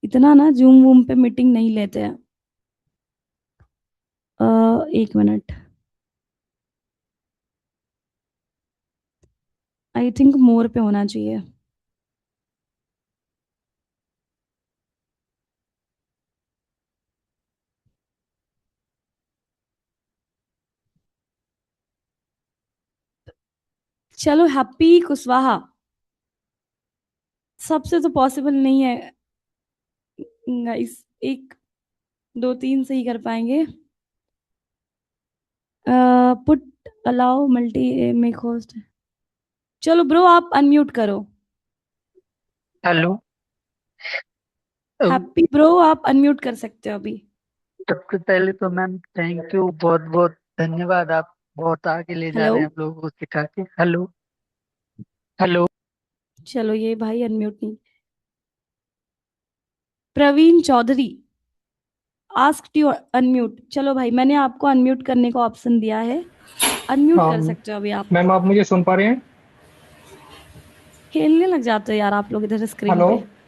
इतना ना जूम वूम पे मीटिंग नहीं लेते हैं। 1 मिनट। आई थिंक मोर पे होना चाहिए। चलो, हैप्पी कुशवाहा। सबसे तो पॉसिबल नहीं है गाइस, एक दो तीन से ही कर पाएंगे। Put allow multi make host. चलो ब्रो, आप अनम्यूट करो। हेलो। अब हैप्पी ब्रो, आप अनम्यूट कर सकते हो अभी। सबसे पहले तो मैम थैंक यू, बहुत बहुत धन्यवाद। आप बहुत आगे ले जा हेलो। रहे हैं हम लोगों को सिखा के। हेलो। हेलो। चलो ये भाई अनम्यूट नहीं। Praveen Chaudhary, ask to unmute. चलो भाई, मैंने आपको अनम्यूट करने का ऑप्शन दिया है, अनम्यूट हाँ कर सकते हो अभी आप। मैम, आप मुझे सुन पा रहे हैं? खेलने लग जाते हो यार आप लोग इधर स्क्रीन हेलो। पे।